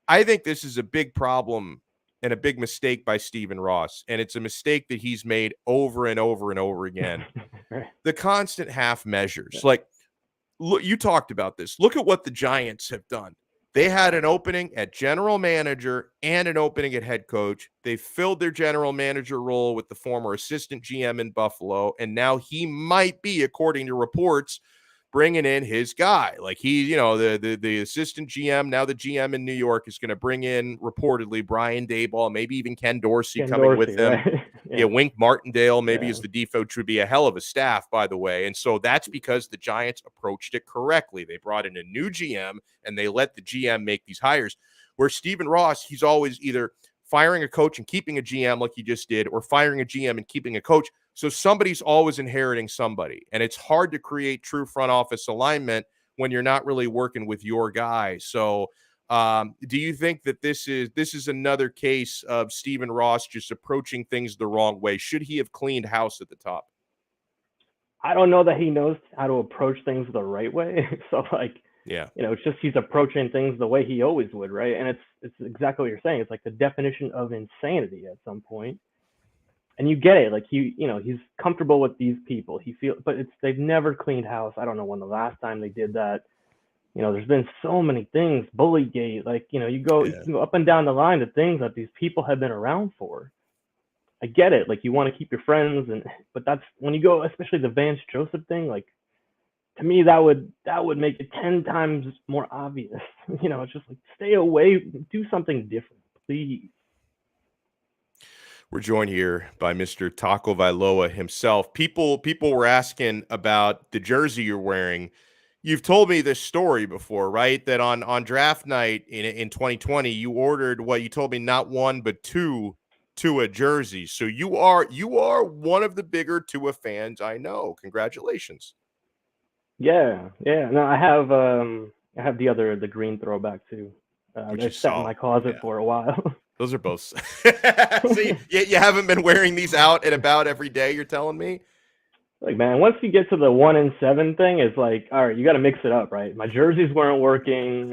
I think this is a big problem and a big mistake by Stephen Ross, and it's a mistake that he's made over and over and over again. Right. The constant half measures. Like, look, you talked about this. Look at what the Giants have done. They had an opening at general manager and an opening at head coach. They filled their general manager role with the former assistant GM in Buffalo, and now he might be, according to reports, bringing in his guy. Like the assistant GM, now the GM in New York is going to bring in reportedly Brian Daboll, maybe even Ken Dorsey coming with him. Right? Yeah, Wink Martindale, maybe as the defo, which would be a hell of a staff, by the way. And so that's because the Giants approached it correctly. They brought in a new GM and they let the GM make these hires. Where Stephen Ross, he's always either firing a coach and keeping a GM like he just did, or firing a GM and keeping a coach. So somebody's always inheriting somebody. And it's hard to create true front office alignment when you're not really working with your guy. So do you think that this is another case of Stephen Ross just approaching things the wrong way? Should he have cleaned house at the top? I don't know that he knows how to approach things the right way. So it's just he's approaching things the way he always would, right? And it's exactly what you're saying. It's like the definition of insanity at some point. And you get it. Like he's comfortable with these people. They've never cleaned house. I don't know when the last time they did that. There's been so many things, Bullygate, you can go up and down the line of things that these people have been around for. I get it. Like you want to keep your friends, but that's when you go, especially the Vance Joseph thing, to me, that would make it 10 times more obvious. It's just like, stay away, do something different, please. We're joined here by Mr. Taco Vailoa himself. People were asking about the jersey you're wearing. You've told me this story before, right? That on draft night in 2020, you ordered what you told me, not one, but two Tua jerseys. So you are one of the bigger Tua fans I know. Congratulations. Yeah. No, I have the green throwback too. They've sat in my closet for a while. Those are both. So you haven't been wearing these out and about every day, you're telling me? Like, man, once you get to the 1-7 thing, it's like, all right, you got to mix it up, right? My jerseys weren't working.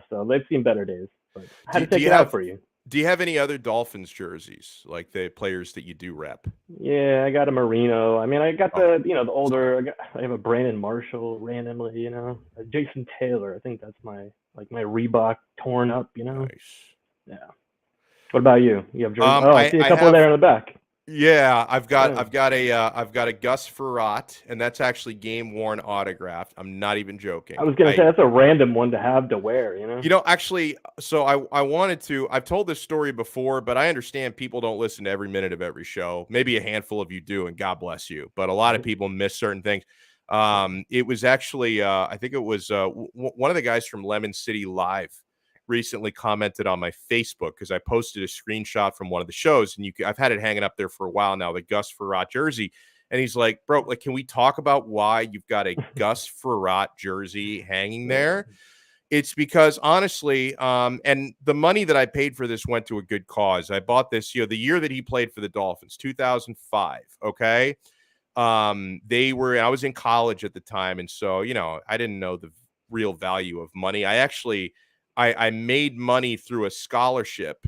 So they've seen better days. But I had to take it out for you. Do you have any other Dolphins jerseys, like the players that you do rep? Yeah, I got a Marino. I mean, I got the older. I have a Brandon Marshall randomly. A Jason Taylor. I think that's my Reebok torn up. Nice. Yeah. What about you? You have jerseys? I see a couple there in the back. Yeah, I've got a Gus Frerotte, and that's actually game worn autographed. I'm not even joking. I was gonna say that's a random one to have to wear. Actually, so I wanted to. I've told this story before, but I understand people don't listen to every minute of every show. Maybe a handful of you do, and God bless you. But a lot of people miss certain things. It was actually I think it was one of the guys from Lemon City Live recently commented on my Facebook because I posted a screenshot from one of the shows, and I've had it hanging up there for a while now, the Gus Frerotte jersey. And he's like, bro, can we talk about why you've got a Gus Frerotte jersey hanging there? It's because honestly, and the money that I paid for this went to a good cause. I bought this, the year that he played for the Dolphins, 2005. Okay. I was in college at the time. And so, I didn't know the real value of money. I made money through a scholarship,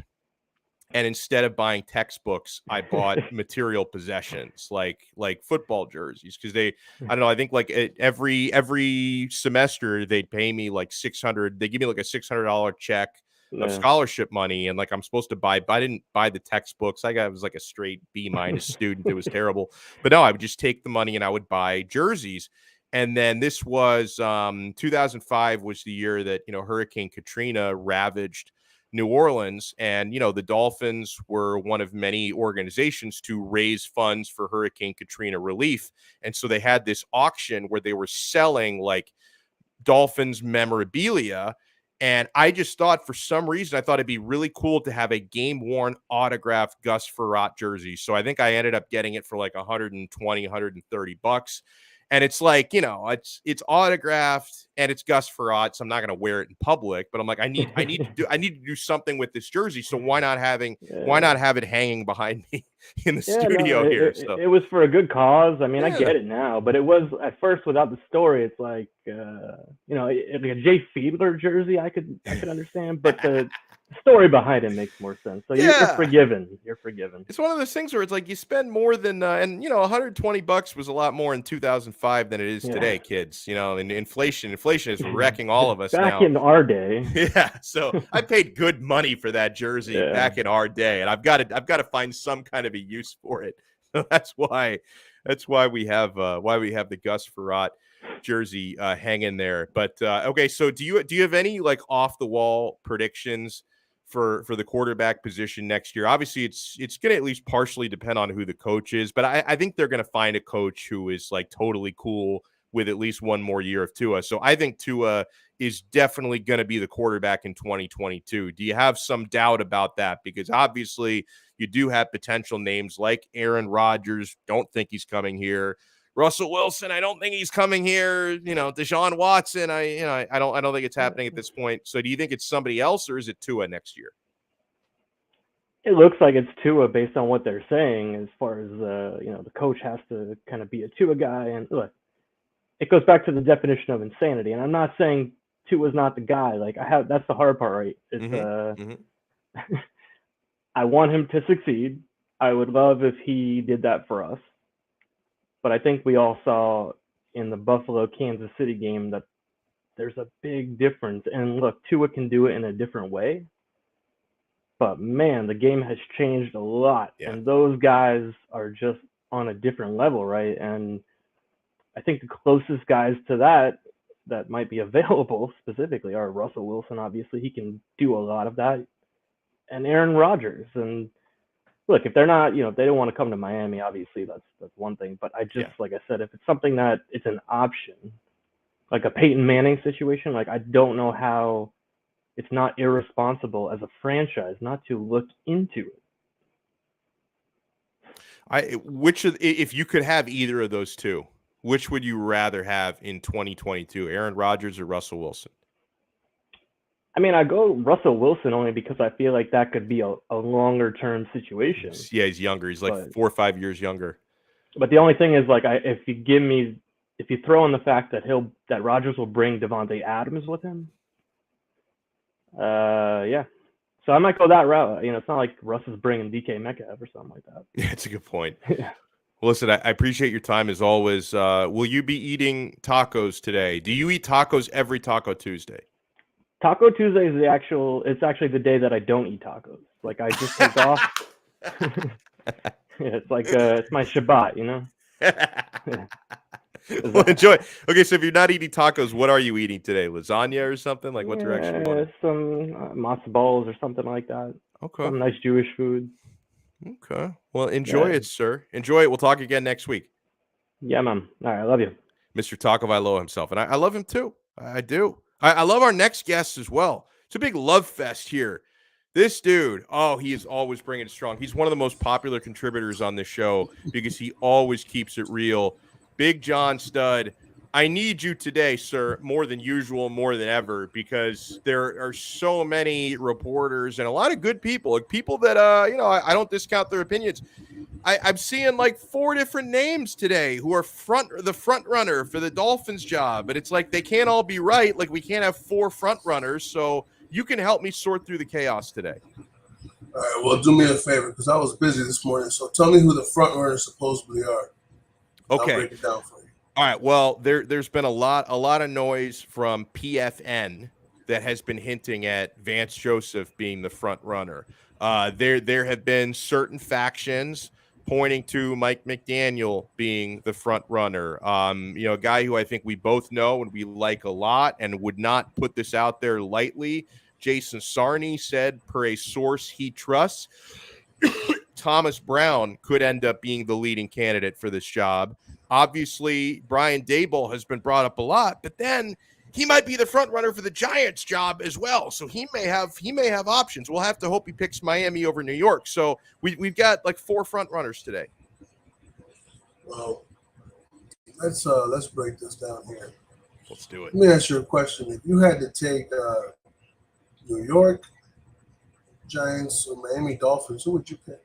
and instead of buying textbooks, I bought material possessions like football jerseys, because I don't know, I think every semester they'd pay me like $600. They give me like a $600 check of scholarship money, and I'm supposed to buy. But I didn't buy the textbooks. I was like a straight B- student. It was terrible. But no, I would just take the money and I would buy jerseys. And then this was 2005 was the year that, Hurricane Katrina ravaged New Orleans. And, the Dolphins were one of many organizations to raise funds for Hurricane Katrina relief. And so they had this auction where they were selling Dolphins memorabilia. And I just thought, for some reason, it'd be really cool to have a game-worn autographed Gus Frerotte jersey. So I think I ended up getting it for like $120, $130. And it's it's autographed and it's Gus Frerotte, so I'm not going to wear it in public. But I'm like, I need to do something with this jersey. So why not have it hanging behind me in the studio here? It was for a good cause. I mean, I get it now, but it was at first without the story. It's like a Jay Fiedler jersey, I could understand, but the story behind it makes more sense. So you're Yeah. forgiven. You're forgiven. It's one of those things where it's like you spend more than, and $120 was a lot more in 2005 than it is today, kids. And inflation is wrecking all of us Back now. in our day. Yeah, so I paid good money for that jersey back in our day, and I've got to find some kind of a use for it. So that's why we have the Gus Frerotte jersey hanging there. But okay, so do you have any like off the wall predictions for the quarterback position next year? Obviously, it's going to at least partially depend on who the coach is, but I think they're going to find a coach who is like totally cool with at least one more year of Tua. So I think Tua is definitely going to be the quarterback in 2022. Do you have some doubt about that? Because obviously you do have potential names like Aaron Rodgers. Don't think he's coming here. Russell Wilson, I don't think he's coming here. Deshaun Watson, I don't think it's happening at this point. So do you think it's somebody else or is it Tua next year? It looks like it's Tua based on what they're saying, as far as the coach has to kind of be a Tua guy. And look, it goes back to the definition of insanity. And I'm not saying Tua's not the guy. Like that's the hard part, right? It's I want him to succeed. I would love if he did that for us. But I think we all saw in the Buffalo-Kansas City game that there's a big difference. And look, Tua can do it in a different way. But, man, the game has changed a lot. Yeah. And those guys are just on a different level, right? And I think the closest guys to that might be available specifically are Russell Wilson, obviously. He can do a lot of that. And Aaron Rodgers. And look, if they're not, if they don't want to come to Miami, obviously that's one thing. But like I said, if it's something that it's an option, like a Peyton Manning situation, like I don't know how it's not irresponsible as a franchise not to look into it. If you could have either of those two, which would you rather have in 2022, Aaron Rodgers or Russell Wilson? I mean, I go Russell Wilson only because I feel like that could be a longer term situation. Yeah, he's younger. He's like 4 or 5 years younger. But the only thing is, like, if you throw in the fact that Rodgers will bring Devontae Adams with him, yeah. So I might go that route. It's not like Russ is bringing DK Metcalf or something like that. Yeah, it's a good point. Yeah. Well, listen, I appreciate your time as always. Will you be eating tacos today? Do you eat tacos every Taco Tuesday? Taco Tuesday is it's actually the day that I don't eat tacos. Like I just take off. Yeah, it's like it's my Shabbat, Well, enjoy. Okay, so if you're not eating tacos, what are you eating today? Lasagna or something? Like what direction are you going? Some matzo balls or something like that. Okay. Some nice Jewish food. Okay. Well, enjoy it, sir. Enjoy it. We'll talk again next week. Yeah, man. All right, I love you. Mr. Taco Vailoa himself. And I love him too. I do. I love our next guest as well. It's a big love fest here. This dude, he is always bringing it strong. He's one of the most popular contributors on this show because he always keeps it real. Big John Stud, I need you today, sir, more than usual, more than ever, because there are so many reporters and a lot of good people, like people that, I don't discount their opinions. I'm seeing like 4 different names today who are the front runner for the Dolphins job, but it's like they can't all be right. Like we can't have 4 front runners. So you can help me sort through the chaos today. All right. Well, do me a favor because I was busy this morning. So tell me who the front runners supposedly are. Okay. I'll break it down for you. All right. Well, there's been a lot of noise from PFN that has been hinting at Vance Joseph being the front runner. There have been certain factions pointing to Mike McDaniel being the front runner. A guy who I think we both know and we like a lot and would not put this out there lightly. Jason Sarney said, per a source he trusts, Thomas Brown could end up being the leading candidate for this job. Obviously, Brian Daboll has been brought up a lot, but then he might be the front runner for the Giants job as well. So he may have options. We'll have to hope he picks Miami over New York. So we've got like 4 front runners today. Well, let's break this down here. Let's do it. Let me ask you a question. If you had to take New York Giants or Miami Dolphins, who would you pick?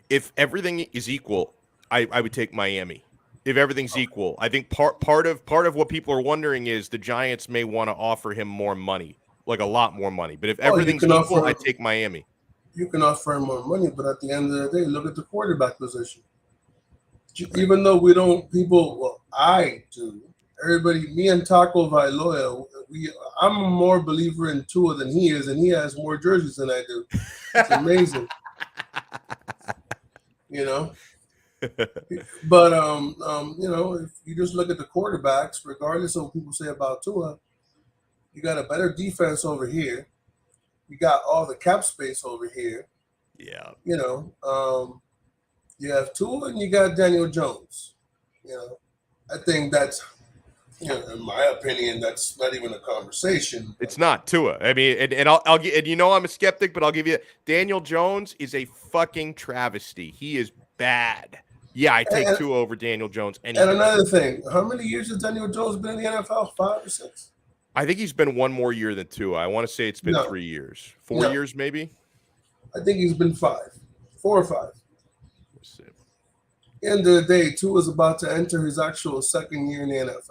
If everything is equal, I would take Miami. If everything's equal, I think part of what people are wondering is the Giants may want to offer him more money. like a lot more money. But if you everything's can equal, offer- I take Miami. You can offer him more money, but at the end of the day, look at the quarterback position. Even though we don't, I do. Everybody, me and Taco Vailoa, I'm a more believer in Tua than he is, and he has more jerseys than I do. It's amazing. But if you just look at the quarterbacks, regardless of what people say about Tua, you got a better defense over here. You got all the cap space over here. Yeah. You have Tua and you got Daniel Jones. I think that's, in my opinion, that's not even a conversation. It's not Tua. I mean, and I'll and I'm a skeptic, but I'll give you Daniel Jones is a fucking travesty. He is bad. Yeah, I take Tua over Daniel Jones. And another thing, how many years has Daniel Jones been in the NFL? 5 or 6? I think he's been one more year than Tua. I want to say it's been 3 years. 4 years, maybe? I think he's been 5. 4 or 5. Let's see. End of the day, Tua's about to enter his actual second year in the NFL.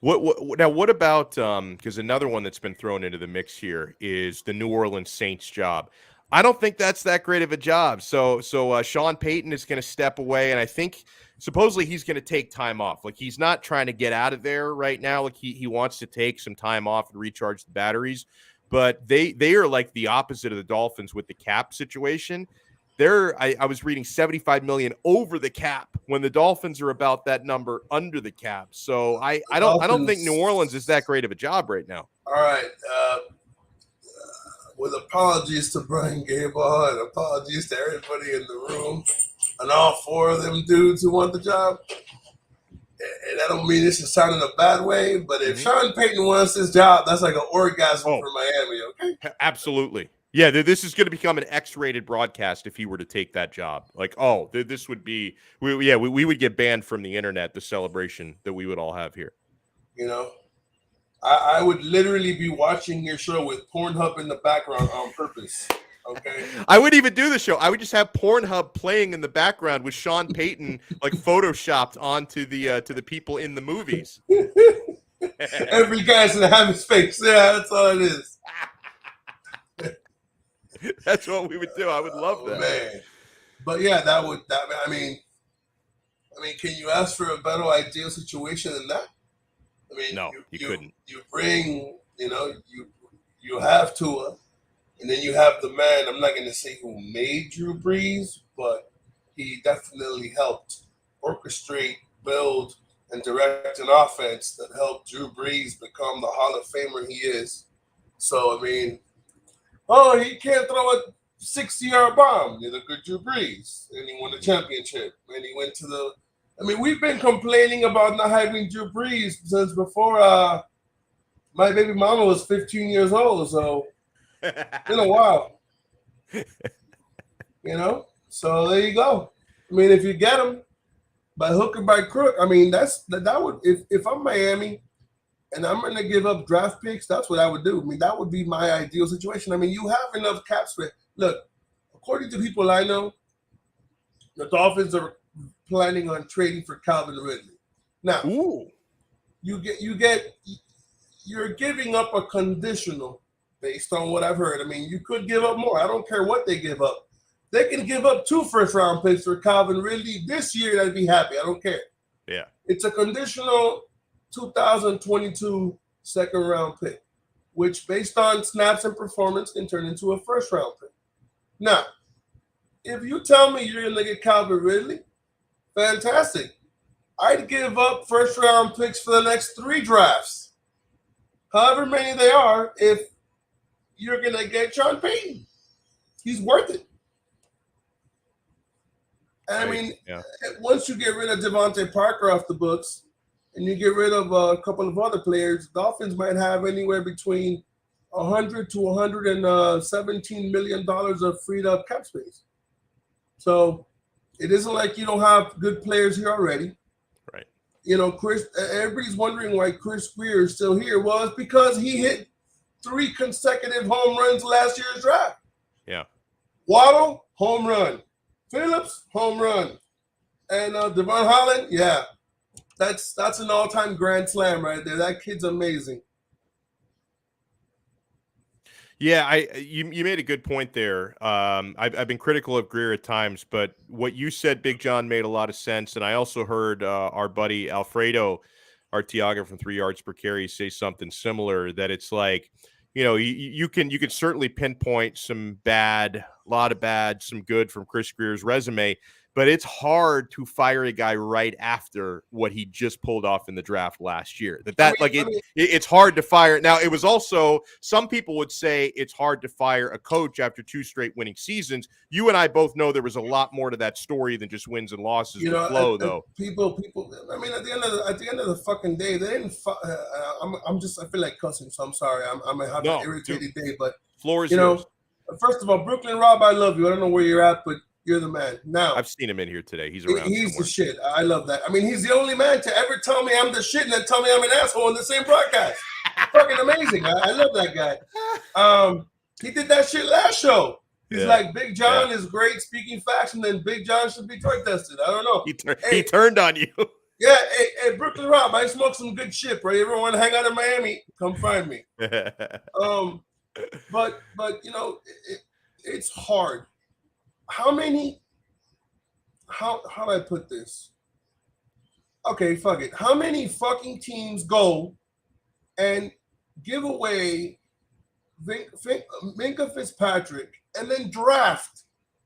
What about because another one that's been thrown into the mix here is the New Orleans Saints job. I don't think that's that great of a job. So Sean Payton is going to step away, and I think supposedly he's going to take time off. Like, he's not trying to get out of there right now. Like, he wants to take some time off and recharge the batteries. But they are like the opposite of the Dolphins with the cap situation. I was reading $75 million over the cap when the Dolphins are about that number under the cap. So I don't think New Orleans is that great of a job right now. All right. With apologies to Brian Gable and apologies to everybody in the room and all 4 of them dudes who want the job. And I don't mean this to sound in a bad way, but if Sean Payton wants this job, that's like an orgasm for Miami, okay? Absolutely. Yeah, this is going to become an X-rated broadcast if he were to take that job. Like, this would be we would get banned from the internet, the celebration that we would all have here. I would literally be watching your show with Pornhub in the background on purpose. Okay. I wouldn't even do the show. I would just have Pornhub playing in the background with Sean Payton like photoshopped onto the to the people in the movies. Every guy's gonna have his face. Yeah, that's all it is. That's what we would do. I would love that. Man. But yeah, I mean, can you ask for a better ideal situation than that? I mean, no, you couldn't. You bring, you have Tua, and then you have the man, I'm not going to say who made Drew Brees, but he definitely helped orchestrate, build, and direct an offense that helped Drew Brees become the Hall of Famer he is. So, I mean, he can't throw a 60-yard bomb. Neither could Drew Brees. And he won a championship. And he went to we've been complaining about not having Drew Brees since before my baby mama was 15 years old. So, been a while. So there you go. I mean, if you get him by hook or by crook, I mean, that would, if I'm Miami and I'm going to give up draft picks, that's what I would do. I mean, that would be my ideal situation. I mean, you have enough cap space. Look, according to people I know, the Dolphins are planning on trading for Calvin Ridley. Now, you're giving up a conditional based on what I've heard. I mean, you could give up more. I don't care what they give up. They can give up 2 first-round picks for Calvin Ridley this year. I'd be happy. I don't care. Yeah. It's a conditional 2022 second-round pick, which based on snaps and performance can turn into a first-round pick. Now, if you tell me you're going to get Calvin Ridley, fantastic. I'd give up first-round picks for the next 3 drafts, however many they are, if you're going to get Sean Payton. He's worth it. And I mean, once you get rid of Devontae Parker off the books and you get rid of a couple of other players, Dolphins might have anywhere between $100 to $117 million of freed up cap space. So it isn't like you don't have good players here already. Right. Chris, everybody's wondering why Chris Greer is still here. Well, it's because he hit 3 consecutive home runs last year's draft. Yeah. Waddle, home run. Phillips, home run. And Devon Holland, that's an all-time grand slam right there. That kid's amazing. Yeah, you made a good point there. I've been critical of Greer at times, but what you said, Big John, made a lot of sense. And I also heard our buddy Alfredo Arteaga from 3 Yards Per Carry say something similar. That it's like, you can certainly pinpoint some bad, a lot of bad, some good from Chris Greer's resume, but it's hard to fire a guy right after what he just pulled off in the draft last year. It's hard to fire. Now, it was also, some people would say it's hard to fire a coach after 2 straight winning seasons. You and I both know there was a lot more to that story than just wins and losses. Flow, though. People. I mean, at the end of the fucking day, they didn't. I feel like cussing, so I'm sorry. I'm gonna have an irritated day, but floor is yours. First of all, Brooklyn Rob, I love you. I don't know where you're at, but you're the man. Now, I've seen him in here today. He's around. He's somewhere. the shit. I love that. I mean, he's the only man to ever tell me I'm the shit and then tell me I'm an asshole in the same broadcast. Fucking amazing. I love that guy. He did that shit last show. He's like, Big John is great speaking facts, and then Big John should be drug tested. I don't know. He turned on you. Yeah, hey, Brooklyn Rob, I smoke some good shit, bro. You ever want to hang out in Miami? Come find me. But it's hard. How do I put this? Okay, fuck it. How many fucking teams go and give away Minkah Fitzpatrick and then draft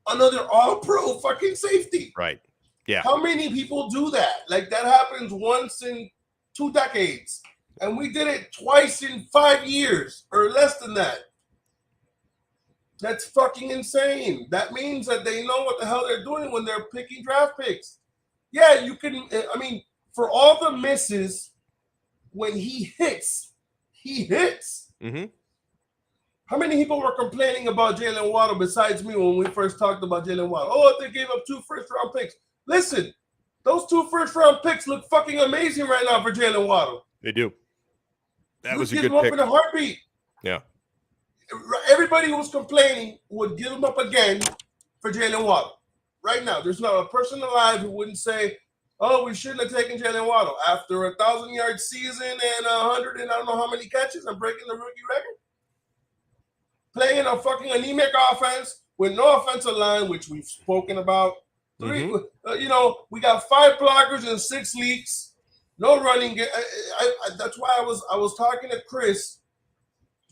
another all-pro fucking safety? Right. Yeah. How many people do that? Like, that happens once in 2 decades. And we did it twice in 5 years or less than that. That's fucking insane. That means that they know what the hell they're doing when they're picking draft picks. Yeah, you can. I mean, for all the misses, when he hits, he hits. Mm-hmm. How many people were complaining about Jalen Waddle besides me when we first talked about Jalen Waddle? Oh, they gave up 2 first-round picks. Listen, those 2 first-round picks look fucking amazing right now for Jalen Waddle. They do. That was a good good pick. pick. In a heartbeat. Yeah. Everybody who was complaining would give him up again for Jalen Waddle. Right now, there's not a person alive who wouldn't say, oh, we shouldn't have taken Jalen Waddle after a 1,000-yard season and 100 and I don't know how many catches and breaking the rookie record. Playing a fucking anemic offense with no offensive line, which we've spoken about. We got 5 blockers and 6 leaks. No running game. That's why I was talking to Chris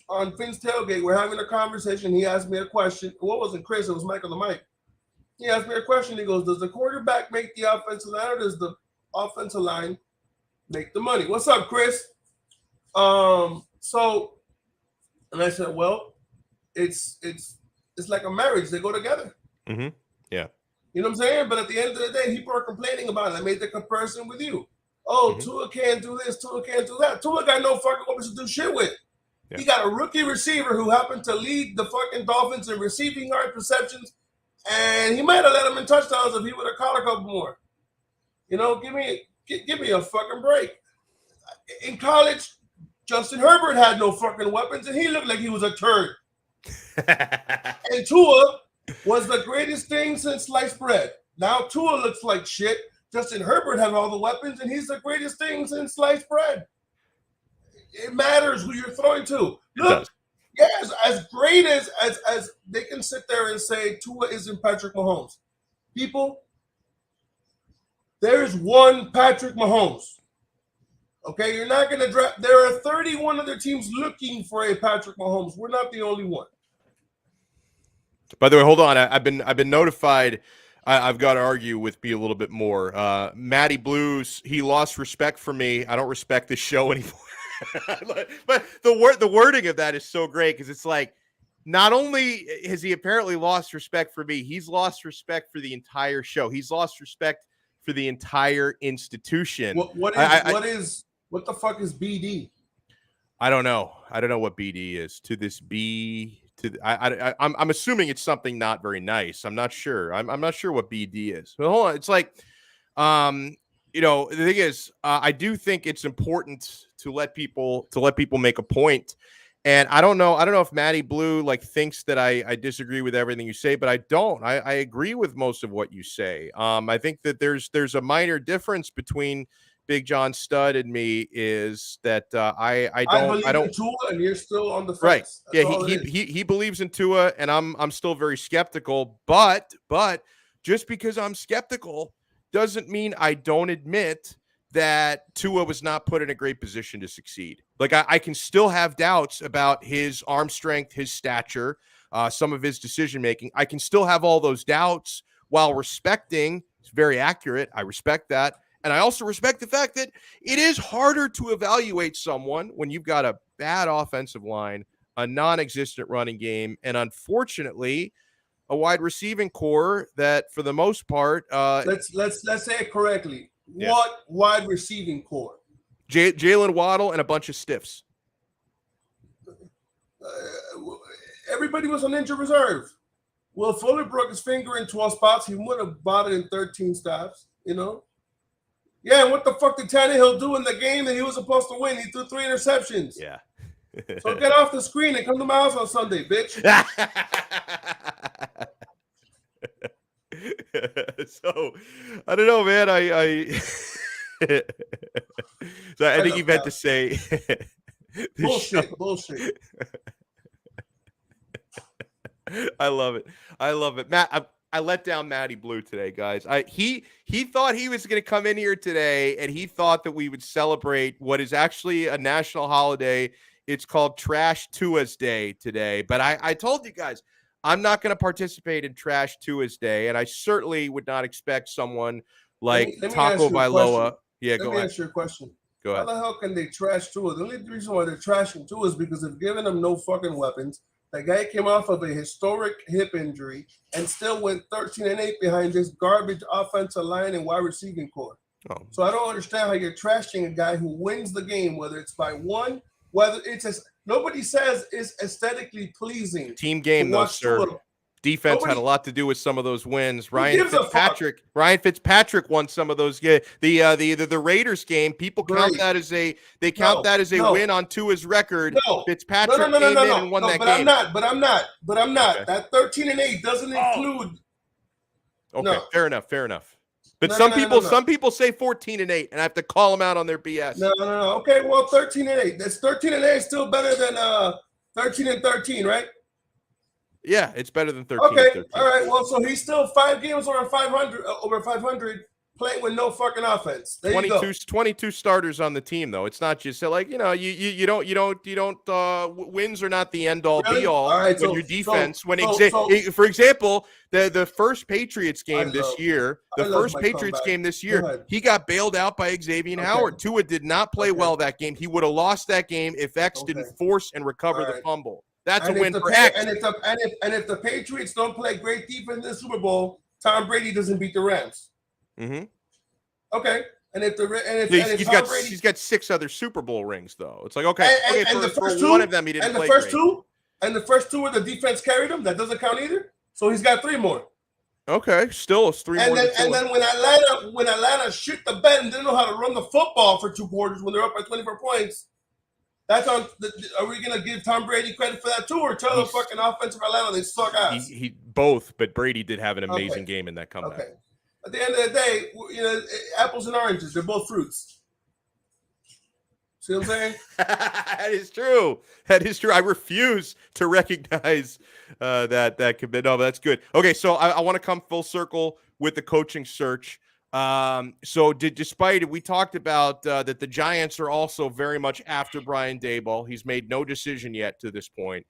on Finn's Tailgate. We're having a conversation. He asked me a question. Well, it wasn't Chris. It was Michael the Mike. He asked me a question. He goes, does the quarterback make the offensive line or does the offensive line make the money? What's up, Chris? And I said, well, it's like a marriage. They go together. Mm-hmm. Yeah. You know what I'm saying? But at the end of the day, people are complaining about it. I made the comparison with you. Oh, Tua can't do this. Tua can't do that. Tua got no fucking weapons to do shit with. Yeah. He got a rookie receiver who happened to lead the fucking Dolphins in receiving yard receptions, and he might have let him in touchdowns if he would have caught a couple more. Give me a fucking break. In college, Justin Herbert had no fucking weapons, and he looked like he was a turd. And Tua was the greatest thing since sliced bread. Now Tua looks like shit. Justin Herbert had all the weapons, and he's the greatest thing since sliced bread. It matters who you're throwing to. Look, yes, as great as they can sit there and say Tua isn't Patrick Mahomes. People, there's one Patrick Mahomes. Okay, you're not going to draft. There are 31 other teams looking for a Patrick Mahomes. We're not the only one. By the way, hold on. I've been notified. I've got to argue with me a little bit more. Matty Blues, he lost respect for me. I don't respect this show anymore. But the wording of that is so great because it's like, not only has he apparently lost respect for me, he's lost respect for the entire show. He's lost respect for the entire institution. What the fuck is BD? I don't know. I don't know what BD is. To this B. I'm assuming it's something not very nice. I'm not sure. I'm not sure what BD is. But hold on. It's like, the thing is, I do think it's important to let people make a point. And I don't know if Matty Blue thinks that I disagree with everything you say, but I don't. I agree with most of what you say. I think that there's a minor difference between Big John Stud in me is that I believe don't in Tua, and you're still on the fence. right. That's Yeah, all it is. he believes in Tua, and I'm still very skeptical. But just because I'm skeptical doesn't mean I don't admit that Tua was not put in a great position to succeed. Like I can still have doubts about his arm strength, his stature, some of his decision making. I can still have all those doubts while respecting. It's very accurate. I respect that. And I also respect the fact that it is harder to evaluate someone when you've got a bad offensive line, a non-existent running game, and unfortunately, a wide receiving core that, for the most part, let's say it correctly. Yeah. What wide receiving core? Jalen Waddle and a bunch of stiffs. Everybody was on injured reserve. Will Fuller broke his finger in 12 spots. He would have bought it in 13 stops, you know? Yeah, and what the fuck did Tannehill do in the game that he was supposed to win? He threw 3 interceptions. Yeah. So get off the screen and come to my house on Sunday, bitch. So, I don't know, man. So I think he meant to say bullshit. I love it. Matt, I let down Matty Blue today, guys. He thought he was going to come in here today, and he thought that we would celebrate what is actually a national holiday. It's called Trash Tua's Day today. But I told you guys, I'm not going to participate in Trash Tua's Day, and I certainly would not expect someone like let me Taco ask you a Bailoa. question. Yeah, go Let me ahead. ask you a question. Go ahead. How the hell can they trash Tua? The only reason why they're trashing Tua is because they've given him no fucking weapons. That guy came off of a historic hip injury and still went 13-8 behind this garbage offensive line and wide receiving core. Oh. So I don't understand how you're trashing a guy who wins the game, whether it's by one, whether it's nobody says it's aesthetically pleasing. Team game, though, sir. Tua. Defense had a lot to do with some of those wins. Ryan gives a fuck? Fitzpatrick won some of those. The Raiders game. People count that as a win on Tua's record. No. Fitzpatrick came in and won that game. But I'm not. Okay. That 13-8 doesn't include. Okay, No. fair enough. But No, some no. people say 14-8, and I have to call them out on their BS. No. Okay, well, 13-8. That's 13-8 is still better than 13-13, right? Yeah, it's better than 13. Okay, all right. Well, so he's still 5 games over 500, playing with no fucking offense. There 22 starters on the team, though. It's not just like you don't wins are not the end all be all. All right, when so, your defense so, for example, the first Patriots game this year, comeback. he got bailed out by Xavier Howard. Tua did not play well that game. He would have lost that game if X didn't force and recover the fumble. That's a win for X. And if the Patriots don't play great defense in the Super Bowl, Tom Brady doesn't beat the Rams. Mm-hmm. Okay, he's got 6 other Super Bowl rings though. It's like for one of them he didn't play great. The first two where the defense carried him, that doesn't count either. So he's got 3 more. Okay, still it's 3 more. And then when Atlanta shit the bed and didn't know how to run the football for 2 quarters when they're up by 24 points. That's on. Are we gonna give Tom Brady credit for that too, or tell the fucking offensive Atlanta they suck ass? He both, but Brady did have an amazing game in that comeback. Okay. At the end of the day, apples and oranges—they're both fruits. See what I'm saying? That is true. I refuse to recognize that could be. No, but that's good. Okay, so I want to come full circle with the coaching search. Despite we talked about that the Giants are also very much after Brian Daboll. He's made no decision yet to this point.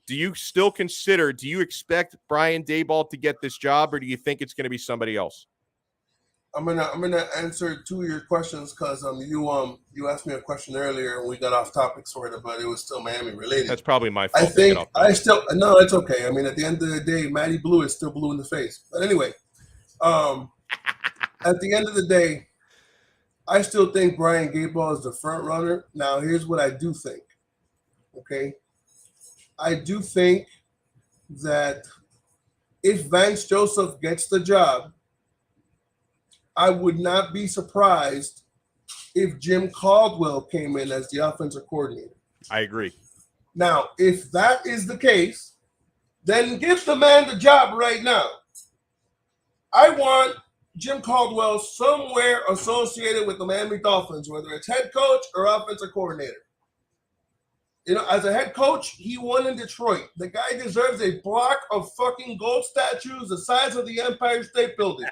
Do you expect Brian Daboll to get this job, or do you think it's going to be somebody else? I'm gonna answer 2 of your questions because you asked me a question earlier and we got off topic sort of, but it was still Miami related. That's probably my fault. It's okay. I mean, at the end of the day, Matty Blue is still blue in the face. But anyway, at the end of the day, I still think Brian Daboll is the front runner. Now, here's what I do think. Okay, I do think that if Vance Joseph gets the job, I would not be surprised if Jim Caldwell came in as the offensive coordinator. I agree. Now, if that is the case, then give the man the job right now. I want Jim Caldwell somewhere associated with the Miami Dolphins, whether it's head coach or offensive coordinator. You know, as a head coach, he won in Detroit. The guy deserves a block of fucking gold statues the size of the Empire State Building.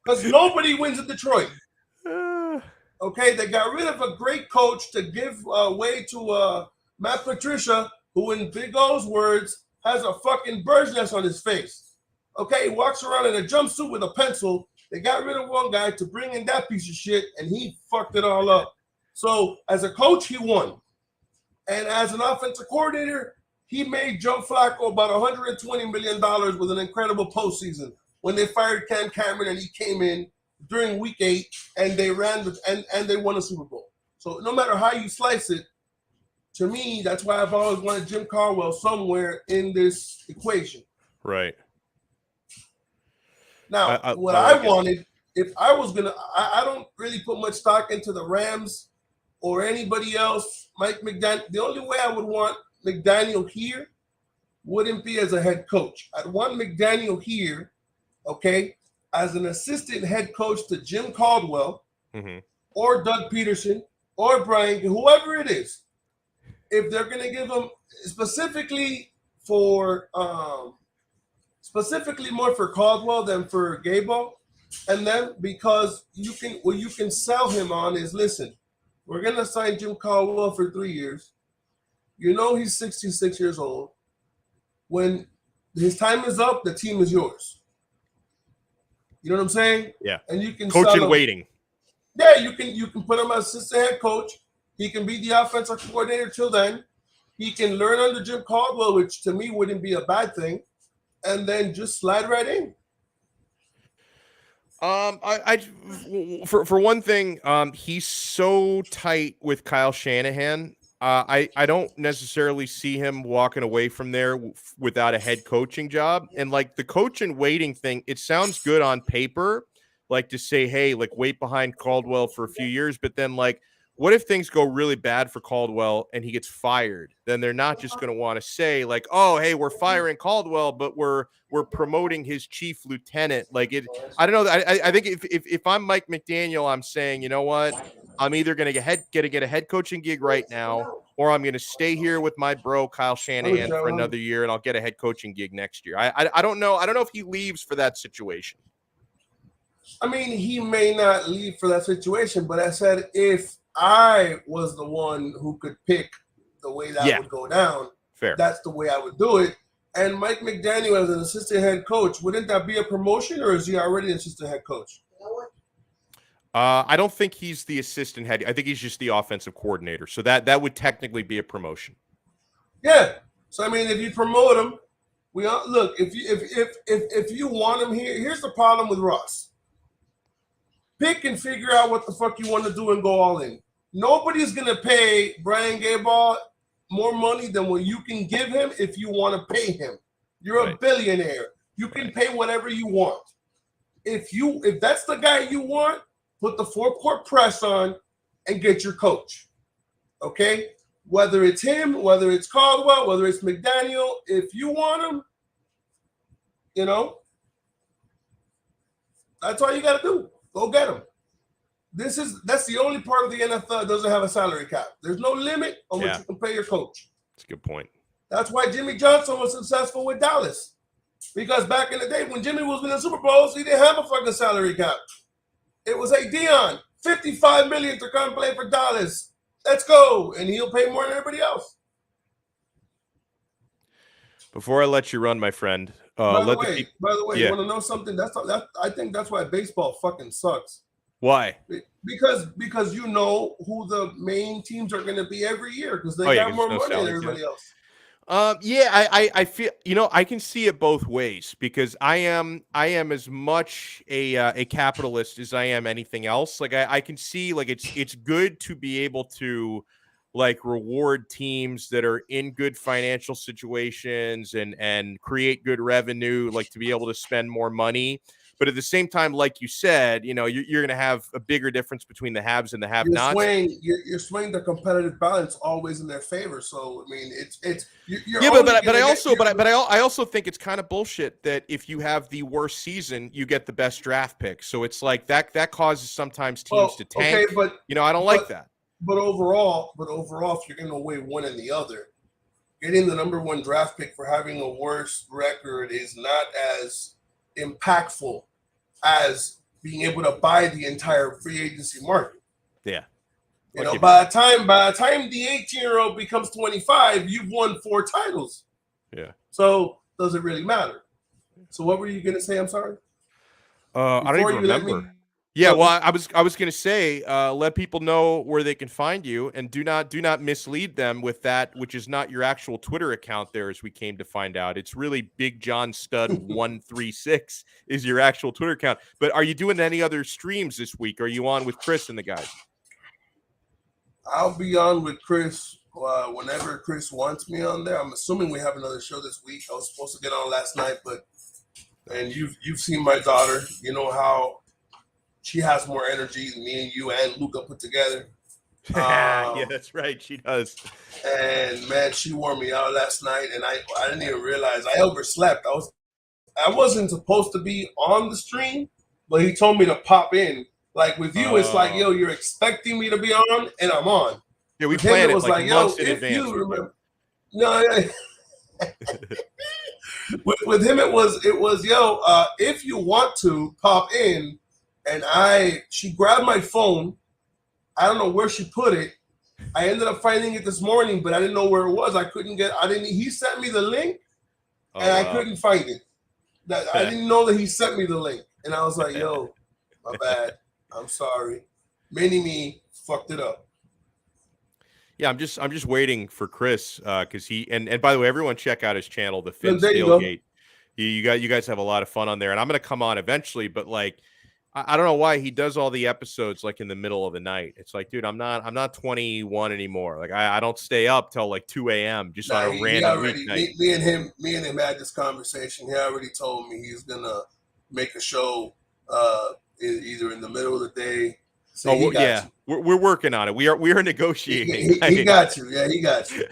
Because nobody wins in Detroit. Okay, they got rid of a great coach to give way to Matt Patricia, who, in Big O's words, has a fucking bird's nest on his face. Okay, he walks around in a jumpsuit with a pencil. They got rid of one guy to bring in that piece of shit, and he fucked it all up. So, as a coach, he won. And as an offensive coordinator, he made Joe Flacco about $120 million with an incredible postseason when they fired Cam Cameron and he came in during week 8 and they and they won a Super Bowl. So no matter how you slice it, to me, that's why I've always wanted Jim Caldwell somewhere in this equation. Right. Now, what I wanted, if I was going to, I don't really put much stock into the Rams or anybody else. Mike McDaniel, the only way I would want McDaniel here wouldn't be as a head coach. I'd want McDaniel here, okay, as an assistant head coach to Jim Caldwell or Doug Peterson or Brian, whoever it is. If they're going to give them specifically more for Caldwell than for Daboll, and then because what you can sell him on is, listen, we're going to sign Jim Caldwell for 3 years. You know he's 66 years old. When his time is up, the team is yours. You know what I'm saying? Yeah. And you can coach in waiting. Yeah, you can put him as assistant head coach. He can be the offensive coordinator till then. He can learn under Jim Caldwell, which to me wouldn't be a bad thing, and then just slide right in. For one thing, he's so tight with Kyle Shanahan. I don't necessarily see him walking away from there without a head coaching job. And like the coach in waiting thing, it sounds good on paper, like to say, hey, like wait behind Caldwell for a few years, but then like, what if things go really bad for Caldwell and he gets fired? Then they're not just going to want to say like, "Oh, hey, we're firing Caldwell, but we're promoting his chief lieutenant." Like it, I don't know. I think if I'm Mike McDaniel, I'm saying, you know what? I'm either going to get a head coaching gig right now, or I'm going to stay here with my bro Kyle Shanahan for another year, and I'll get a head coaching gig next year. I don't know. I don't know if he leaves for that situation. I mean, he may not leave for that situation, but I said if I was the one who could pick the way that would go down, that's the way I would do it. And Mike McDaniel as an assistant head coach, wouldn't that be a promotion, or is he already an assistant head coach? I don't think he's the assistant head. I think he's just the offensive coordinator. So that would technically be a promotion. Yeah. So I mean, if you promote him, look. If you want him here, here's the problem with Ross. Pick and figure out what the fuck you want to do and go all in. Nobody's going to pay Brian Daboll more money than what you can give him if you want to pay him. You're a billionaire. You can pay whatever you want. If that's the guy you want, put the four-court press on and get your coach. Okay? Whether it's him, whether it's Caldwell, whether it's McDaniel, if you want him, you know, that's all you got to do. Go get him. That's the only part of the NFL that doesn't have a salary cap. There's no limit on what you can pay your coach. That's a good point. That's why Jimmy Johnson was successful with Dallas. Because back in the day when Jimmy was winning Super Bowls, he didn't have a fucking salary cap. It was a Dion, $55 million to come play for Dallas. Let's go. And he'll pay more than everybody else. Before I let you run, my friend. By the way, you want to know something? I think that's why baseball fucking sucks. Why? Because you know who the main teams are going to be every year because they got more money than everybody else. I feel, you know, I can see it both ways because I am as much a capitalist as I am anything else. Like I can see like it's good to be able to like reward teams that are in good financial situations and create good revenue, like to be able to spend more money. But at the same time, like you said, you know, you're going to have a bigger difference between the haves and the have-nots. You're swaying the competitive balance always in their favor. So I mean, you're yeah, only but I also think it's kind of bullshit that if you have the worst season, you get the best draft pick. So it's like that causes sometimes teams to tank. Okay, but you know, I don't like that. But overall, if you're going to weigh one and the other, getting the number one draft pick for having a worse record is not as impactful as being able to buy the entire free agency market. Yeah. You know, by the time the 18-year-old becomes 25, you've won 4 titles. Yeah. So does it really matter? So what were you going to say? I'm sorry. I don't even remember. Yeah, well, I was going to say, let people know where they can find you, and do not mislead them with that, which is not your actual Twitter account. There, as we came to find out, it's really Big John Stud 136 is your actual Twitter account. But are you doing any other streams this week? Are you on with Chris and the guys? I'll be on with Chris whenever Chris wants me on there. I'm assuming we have another show this week. I was supposed to get on last night, and you've seen my daughter. You know how she has more energy than me and you and Luca put together. Yeah, that's right. She does. And man, she wore me out last night, and I didn't even realize I overslept. I wasn't supposed to be on the stream, but he told me to pop in. Like with you, it's like, yo, you're expecting me to be on, and I'm on. Yeah, we planned it like months in advance. You remember, no, with him it was if you want to pop in. And she grabbed my phone. I don't know where she put it. I ended up finding it this morning, but I didn't know where it was. He sent me the link, and I couldn't find it. I didn't know that he sent me the link. And I was like, yo, my bad. I'm sorry. Me fucked it up. Yeah, I'm just waiting for Chris because he and by the way, everyone check out his channel, the Finns There you Tailgate. You guys have a lot of fun on there, and I'm gonna come on eventually, but like I don't know why he does all the episodes like in the middle of the night. It's like, dude, I'm not 21 anymore. Like I don't stay up till like 2 a.m. just on a random weeknight. Me and him had this conversation. He already told me he's gonna make a show either in the middle of the day. So we're working on it. We are negotiating. He got you. Yeah, he got you.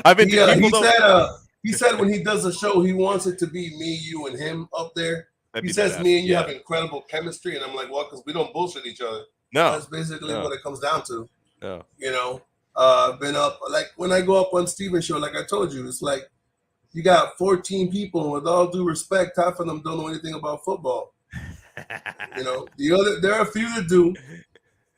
I've been. He said when he does a show, he wants it to be me, you, and him up there. He says me and you have incredible chemistry, and I'm like, well, because we don't bullshit each other. No, that's basically what it comes down to. No. You know, I've been up, like when I go up on Steven's show, like I told you, it's like you got 14 people, and with all due respect, half of them don't know anything about football. You know, there are a few that do.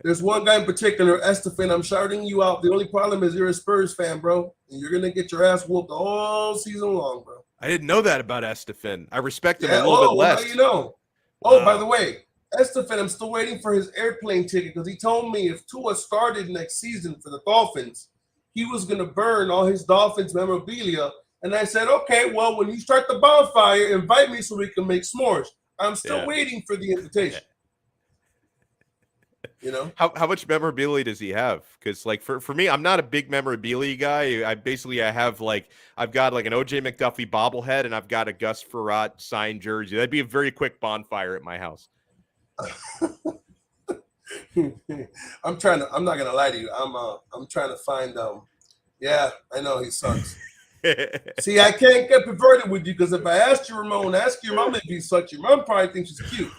There's one guy in particular, Estefan. I'm shouting you out. The only problem is you're a Spurs fan, bro, and you're gonna get your ass whooped all season long, bro. I didn't know that about Estefan. I respect him a little bit less. Well, you know. Wow. Oh, by the way, Estefan, I'm still waiting for his airplane ticket because he told me if Tua started next season for the Dolphins, he was going to burn all his Dolphins memorabilia. And I said, okay, well, when you start the bonfire, invite me so we can make s'mores. I'm still waiting for the invitation. You know, how much memorabilia does he have? Because like for me, I'm not a big memorabilia guy. I've got like an OJ McDuffie bobblehead, and I've got a Gus Frerotte signed jersey. That'd be a very quick bonfire at my house. I'm not gonna lie to you. I'm trying to find yeah, I know he sucks. See, I can't get perverted with you because if I asked you, Ramon, ask your mom if he sucks, your mom probably thinks she's cute.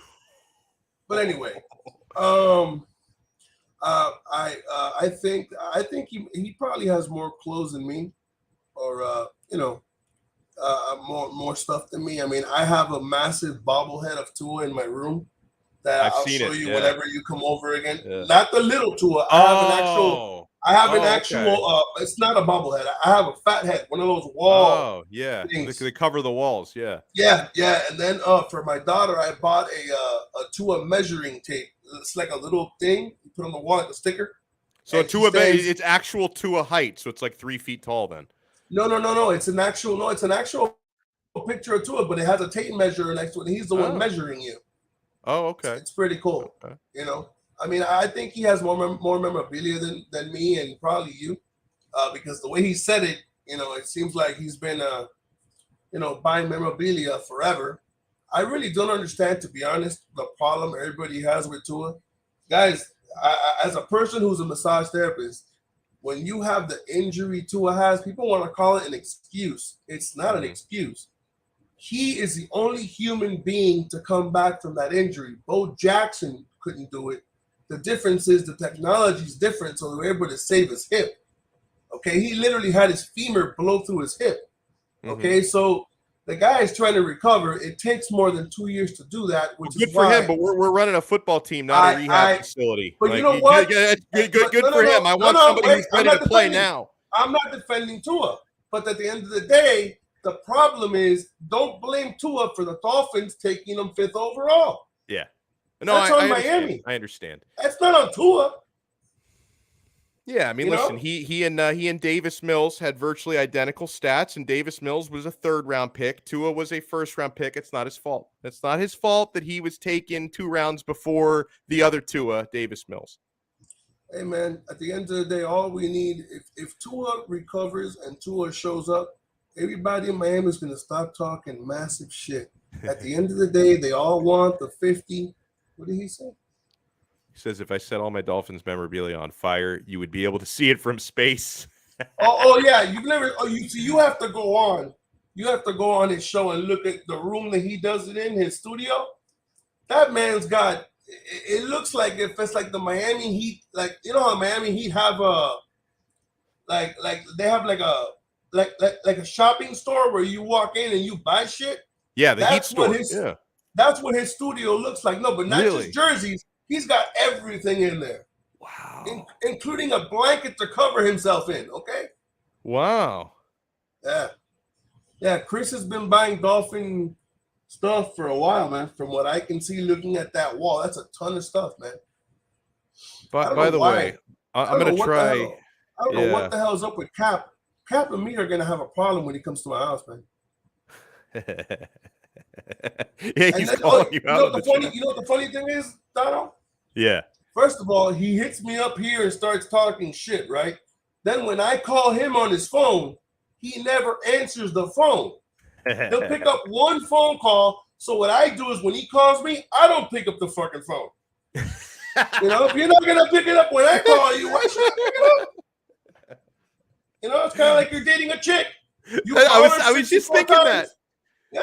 But anyway, I think he probably has more clothes than me, or more stuff than me. I mean, I have a massive bobblehead of Tua in my room that I'll show you whenever you come over again. Yeah. Not the little Tua. I have an actual. It's not a bobblehead. I have a fat head, one of those wall. Oh yeah, they cover the walls. Yeah. Yeah. And then for my daughter, I bought a Tua measuring tape. It's like a little thing you put on the wall, like a sticker. So Tua, it's actual Tua height. So it's like 3 feet tall then. No. It's an actual picture of Tua, but it has a tape measure next to it. He's the one measuring you. Oh, okay. It's pretty cool. Okay. You know, I mean, I think he has more memorabilia than me and probably you, because the way he said it, you know, it seems like he's been, buying memorabilia forever. I really don't understand, to be honest, the problem everybody has with Tua. Guys, as a person who's a massage therapist, when you have the injury Tua has, people want to call it an excuse. It's not an excuse. He is the only human being to come back from that injury. Bo Jackson couldn't do it. The difference is the technology is different, so they were able to save his hip. Okay, he literally had his femur blow through his hip. Okay, so the guy is trying to recover. It takes more than 2 years to do that, which good is for why, him. But we're running a football team, not a rehab facility. But you know what? Good for him. I want somebody who's ready to play now. I'm not defending Tua, but at the end of the day, the problem is don't blame Tua for the Dolphins taking him 5th overall. Yeah, no, that's on Miami. I understand. That's not on Tua. Yeah, I mean, listen, he and Davis Mills had virtually identical stats, and Davis Mills was a 3rd-round pick. Tua was a 1st-round pick. It's not his fault. It's not his fault that he was taken 2 rounds before the other Tua, Davis Mills. Hey, man, at the end of the day, all we need, if Tua recovers and Tua shows up, everybody in Miami is going to stop talking massive shit. At the end of the day, they all want the 50. What did he say? He says, if I set all my Dolphins memorabilia on fire, you would be able to see it from space. oh yeah, you have to go on. You have to go on his show and look at the room that he does it in, his studio. That man's got, it looks like if it's like the Miami Heat, like, you know how Miami Heat have like they have like a shopping store where you walk in and you buy shit. Yeah, the Heat store. That's what his studio looks like. No, but not just jerseys. He's got everything in there. Wow. Including a blanket to cover himself in, okay? Wow. Yeah. Yeah, Chris has been buying Dolphin stuff for a while, man. From what I can see looking at that wall, that's a ton of stuff, man. But by the way, I'm going to try. I don't know what the hell is up with Cap. Cap and me are going to have a problem when he comes to my house, man. Yeah, he's calling you out. You know what the funny thing is, Donno? Yeah. First of all, he hits me up here and starts talking shit, right? Then when I call him on his phone, he never answers the phone. He'll pick up one phone call. So what I do is when he calls me, I don't pick up the fucking phone. You know, if you're not going to pick it up when I call you, why should I pick it up? You know, it's kind of like you're dating a chick. I was just thinking that. Yeah.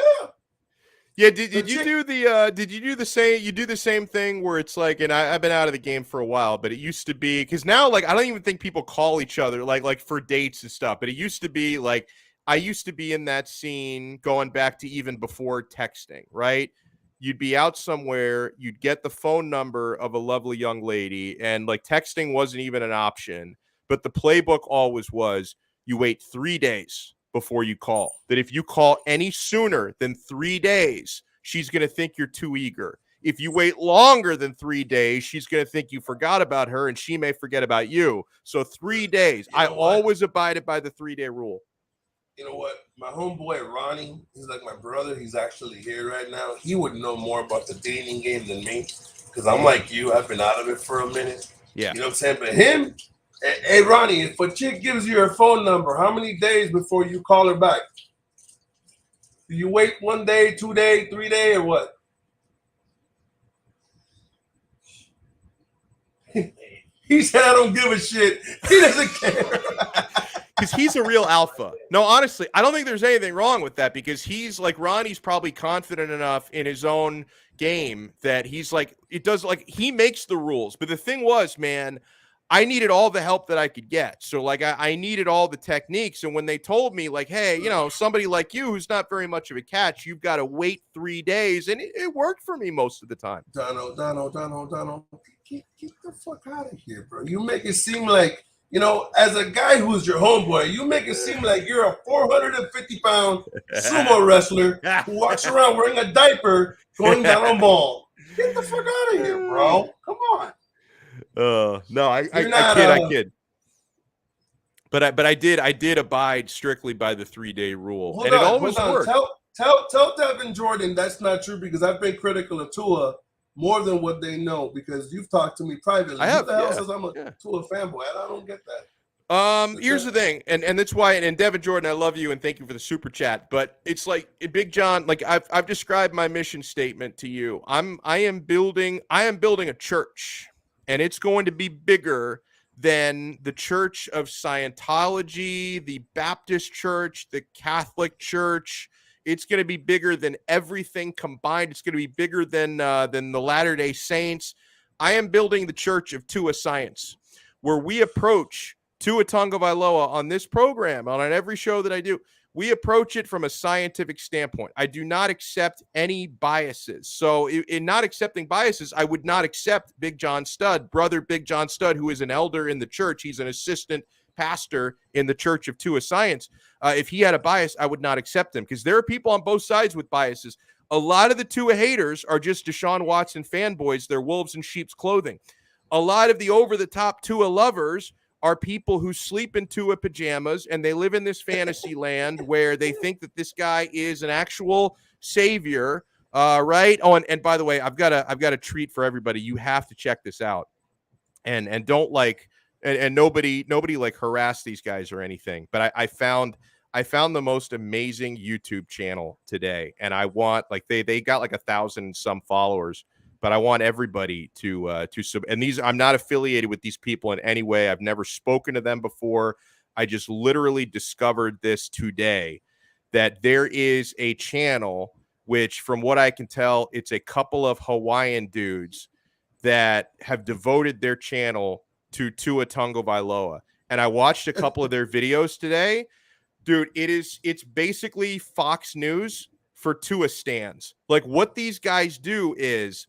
Yeah, did you do the same thing where it's like, and I've been out of the game for a while, but it used to be, because now, like, I don't even think people call each other like for dates and stuff, but it used to be like, I used to be in that scene going back to even before texting, right? You'd be out somewhere, you'd get the phone number of a lovely young lady, and like texting wasn't even an option, but the playbook always was, you wait 3 days before you call. That if you call any sooner than 3 days, she's going to think you're too eager. If you wait longer than 3 days, she's going to think you forgot about her and she may forget about you. So 3 days. I always abided by the 3-day rule. You know what? My homeboy Ronnie, he's like my brother. He's actually here right now. He would know more about the dating game than me because I'm like you. I've been out of it for a minute. Yeah. You know what I'm saying? But him, hey, Ronnie, if a chick gives you her phone number, how many days before you call her back? Do you wait 1 day, 2 day, 3 day, or what? He said, I don't give a shit. He doesn't care. Because he's a real alpha. No, honestly, I don't think there's anything wrong with that because he's like, Ronnie's probably confident enough in his own game that he's like, it does like, he makes the rules. But the thing was, man, I needed all the help that I could get. So like I needed all the techniques. And when they told me like, hey, you know, somebody like you who's not very much of a catch, you've got to wait 3 days. And it worked for me most of the time. Donno. Get the fuck out of here, bro. You make it seem like, you know, as a guy who's your homeboy, you make it seem like you're a 450-pound sumo wrestler who walks around wearing a diaper going down a mall. Get the fuck out of here, bro. Come on. No, I kid. But I did abide strictly by the 3-day rule, and it always worked. Tell Devin Jordan that's not true because I've been critical of Tua more than what they know because you've talked to me privately. I have. Who the hell says I'm a Tua fanboy? I don't get that. Here's the thing, and that's why, and Devin Jordan, I love you and thank you for the super chat. But it's like Big John, like I've described my mission statement to you. I am building a church, and it's going to be bigger than the Church of Scientology, the Baptist Church, the Catholic Church. It's going to be bigger than everything combined. It's going to be bigger than the Latter-day Saints. I am building the Church of Tua Science, where we approach Tua Tagovailoa on this program, on every show that I do. We approach it from a scientific standpoint. I do not accept any biases. So in not accepting biases, I would not accept Big John Studd, brother Big John Studd, who is an elder in the church. He's an assistant pastor in the Church of Tua Science. If he had a bias, I would not accept him, because there are people on both sides with biases. A lot of the Tua haters are just Deshaun Watson fanboys. They're wolves in sheep's clothing. A lot of the over-the-top Tua lovers are people who sleep in Tua pajamas, and they live in this fantasy land where they think that this guy is an actual savior, right? Oh, and by the way, I've got a treat for everybody. You have to check this out, and don't like, and nobody like harass these guys or anything. But I found the most amazing YouTube channel today, and I want, like, they got like 1,000 and some followers. But I want everybody to and these, I'm not affiliated with these people in any way. I've never spoken to them before. I just literally discovered this today, that there is a channel which, from what I can tell, it's a couple of Hawaiian dudes that have devoted their channel to Tua Tagovailoa. And I watched a couple of their videos today. Dude, it's basically Fox News for Tua stans. Like, what these guys do is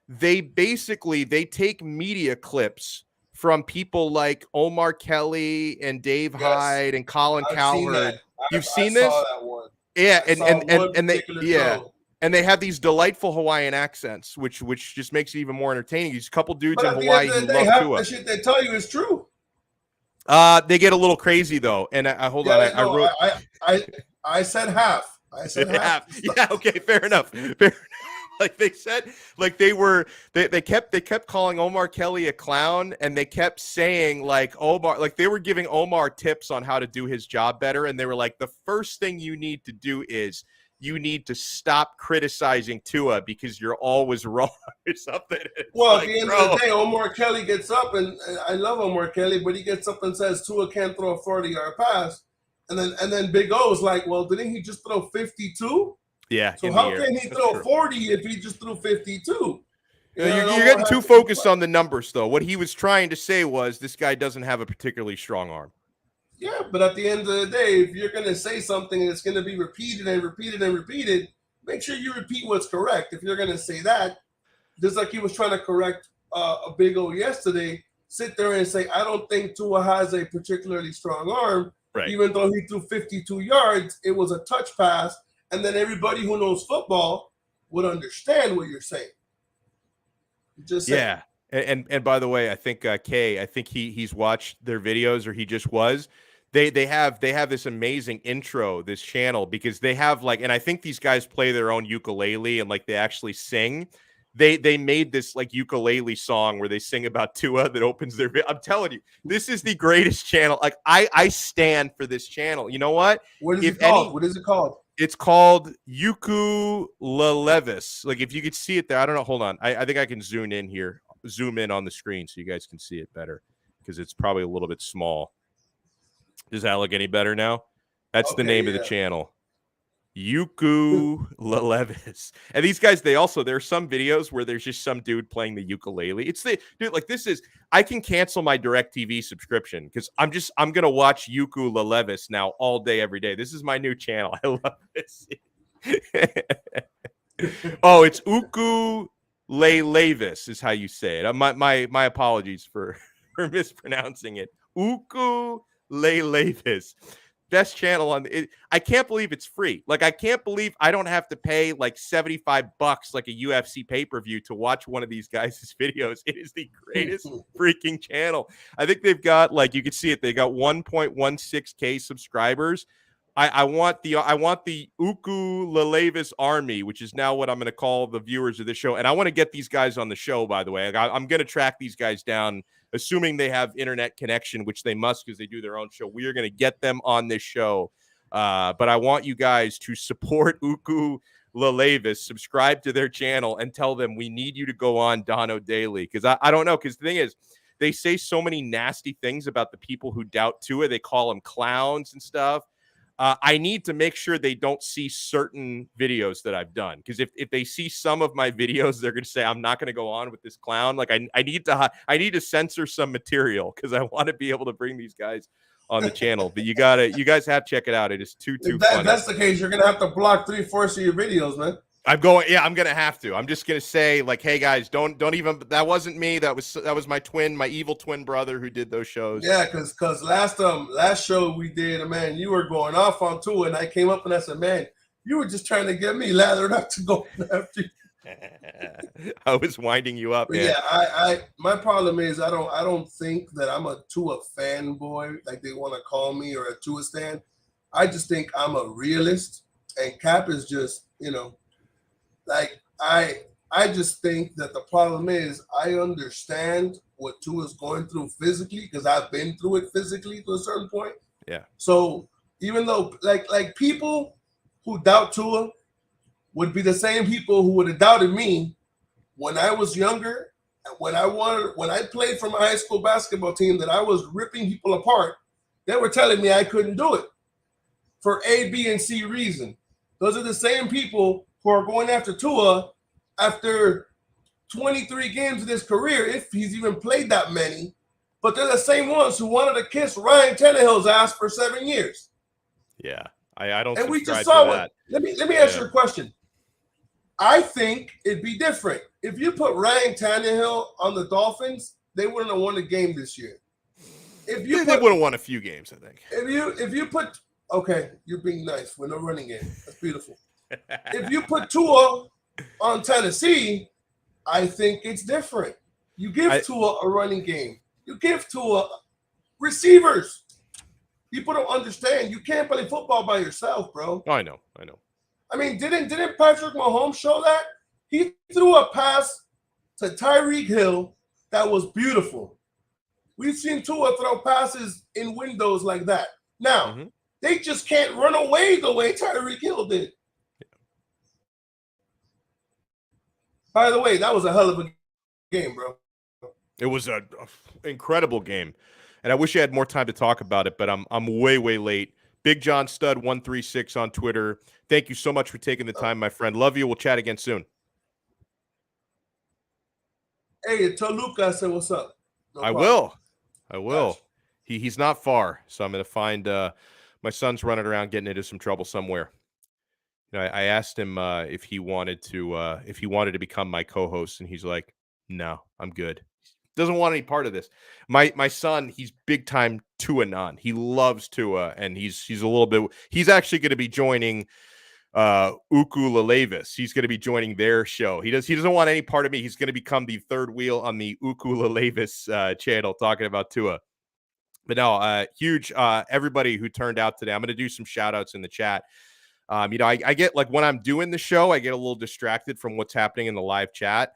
they take media clips from people like Omar Kelly and Dave Hyde and Colin Cowherd. You've seen this? Saw that one. Yeah, and they have these delightful Hawaiian accents, which just makes it even more entertaining. These couple dudes in Hawaii who love Tua. The shit they tell you is true. They get a little crazy though, and I said half. I said half. Yeah, okay, fair enough. Like they said, like they kept calling Omar Kelly a clown, and they kept saying like Omar, like they were giving Omar tips on how to do his job better, and they were like, the first thing you need to do is you need to stop criticizing Tua because you're always wrong or something. Well, at the end of the day, Omar Kelly gets up, and I love Omar Kelly, but he gets up and says Tua can't throw a 40-yard pass, and then Big O's like, well, didn't he just throw 52? Yeah. So how can he throw 40 if he just threw 52? You're getting too focused on the numbers, though. What he was trying to say was this guy doesn't have a particularly strong arm. Yeah, but at the end of the day, if you're going to say something and it's going to be repeated and repeated and repeated, make sure you repeat what's correct. If you're going to say that, just like he was trying to correct a Big O yesterday, sit there and say, I don't think Tua has a particularly strong arm. Right. Even though he threw 52 yards, it was a touch pass. And then everybody who knows football would understand what you're saying. Just saying. Yeah. And by the way, I think Kay, I think he's watched their videos, or he just was. They have this amazing intro, this channel, because they have like, and I think these guys play their own ukulele and like they actually sing. They made this like ukulele song where they sing about Tua that opens their video. I'm telling you, this is the greatest channel. Like I stand for this channel. You know what? What is it called? What is it called? It's called Ukulelevis. Like, if you could see it there, I don't know. Hold on. I think I can zoom in on the screen so you guys can see it better, because it's probably a little bit small. Does that look any better now? That's the name of the channel. Ukulelevis. And these guys, there's some videos where there's just some dude playing the ukulele. I can cancel my DirecTV subscription because I'm gonna watch Ukulelevis now all day, every day. This is my new channel. I love this. Oh, it's Ukulelevis is how you say it. My apologies for mispronouncing it. Ukulelevis. Best channel on it. I can't believe it's free. Like, I can't believe I don't have to pay like $75 like a UFC pay-per-view to watch one of these guys' videos. It is the greatest freaking channel. I think they've got, like, you can see it, they got 1.16K subscribers. I want the Uku-Lelevis Army, which is now what I'm going to call the viewers of this show. And I want to get these guys on the show, by the way. I'm going to track these guys down, assuming they have internet connection, which they must because they do their own show. We are going to get them on this show. But I want you guys to support Uku-Lelevis, subscribe to their channel, and tell them we need you to go on Donno Daily. Because I don't know, because the thing is, they say so many nasty things about the people who doubt Tua. They call them clowns and stuff. I need to make sure they don't see certain videos that I've done, because if they see some of my videos, they're going to say I'm not going to go on with this clown. Like I need to censor some material because I want to be able to bring these guys on the channel. But you guys have to check it out. It is too funny. If that's the case, you're going to have to block 3/4 of your videos, man. I'm going to have to. I'm just going to say, like, hey guys, don't even, that wasn't me. That was my evil twin brother who did those shows. Yeah, because last show we did, man, you were going off on Tua, and I came up and I said, man, you were just trying to get me lathered up to go after you. I was winding you up, man. Yeah, I my problem is I don't think that I'm a Tua fanboy like they want to call me, or a Tua stan. I just think I'm a realist, and Cap is just, like I just think that the problem is I understand what Tua's going through physically because I've been through it physically to a certain point. Yeah. So even though like people who doubt Tua would be the same people who would have doubted me when I was younger, when I played for my high school basketball team, that I was ripping people apart. They were telling me I couldn't do it for A, B, and C reason. Those are the same people who are going after Tua after 23 games in his career, if he's even played that many. But they're the same ones who wanted to kiss Ryan Tannehill's ass for 7 years. Yeah, I don't. And we just saw that. Let me ask you a question. I think it'd be different if you put Ryan Tannehill on the Dolphins. They wouldn't have won a game this year. If you they would have won a few games, I think. If you put, okay, you're being nice with no running game. That's beautiful. If you put Tua on Tennessee, I think it's different. You give Tua a running game. You give Tua receivers. People don't understand. You can't play football by yourself, bro. Oh, I know. I mean, didn't Patrick Mahomes show that? He threw a pass to Tyreek Hill that was beautiful. We've seen Tua throw passes in windows like that. Now, they just can't run away the way Tyreek Hill did. By the way, that was a hell of a game, bro. It was an incredible game, and I wish I had more time to talk about it, but I'm way late. Big John Stud 136 on Twitter. Thank you so much for taking the time, my friend. Love you. We'll chat again soon. Hey, tell Luca I said what's up. No I problem. will. Gotcha. He's not far, so I'm going to find my son's running around getting into some trouble somewhere. I asked him if he wanted to become my co-host, and he's like, "No, I'm good." Doesn't want any part of this. My son, he's big time Tua non. He loves Tua, and he's a little bit. He's actually going to be joining Uku-Lelevis. He's going to be joining their show. He doesn't want any part of me. He's going to become the third wheel on the Uku-Lelevis channel talking about Tua. But no, huge everybody who turned out today. I'm going to do some shout outs in the chat. I get, like, when I'm doing the show, I get a little distracted from what's happening in the live chat.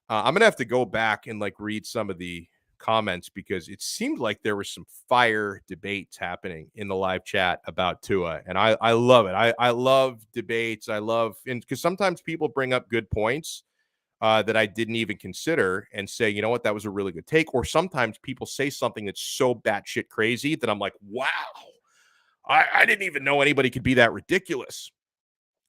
I'm going to have to go back and read some of the comments because it seemed like there was some fire debates happening in the live chat about Tua. And I love it. I love debates. Because sometimes people bring up good points that I didn't even consider and say, you know what, that was a really good take. Or sometimes people say something that's so batshit crazy that I'm like, wow, I didn't even know anybody could be that ridiculous.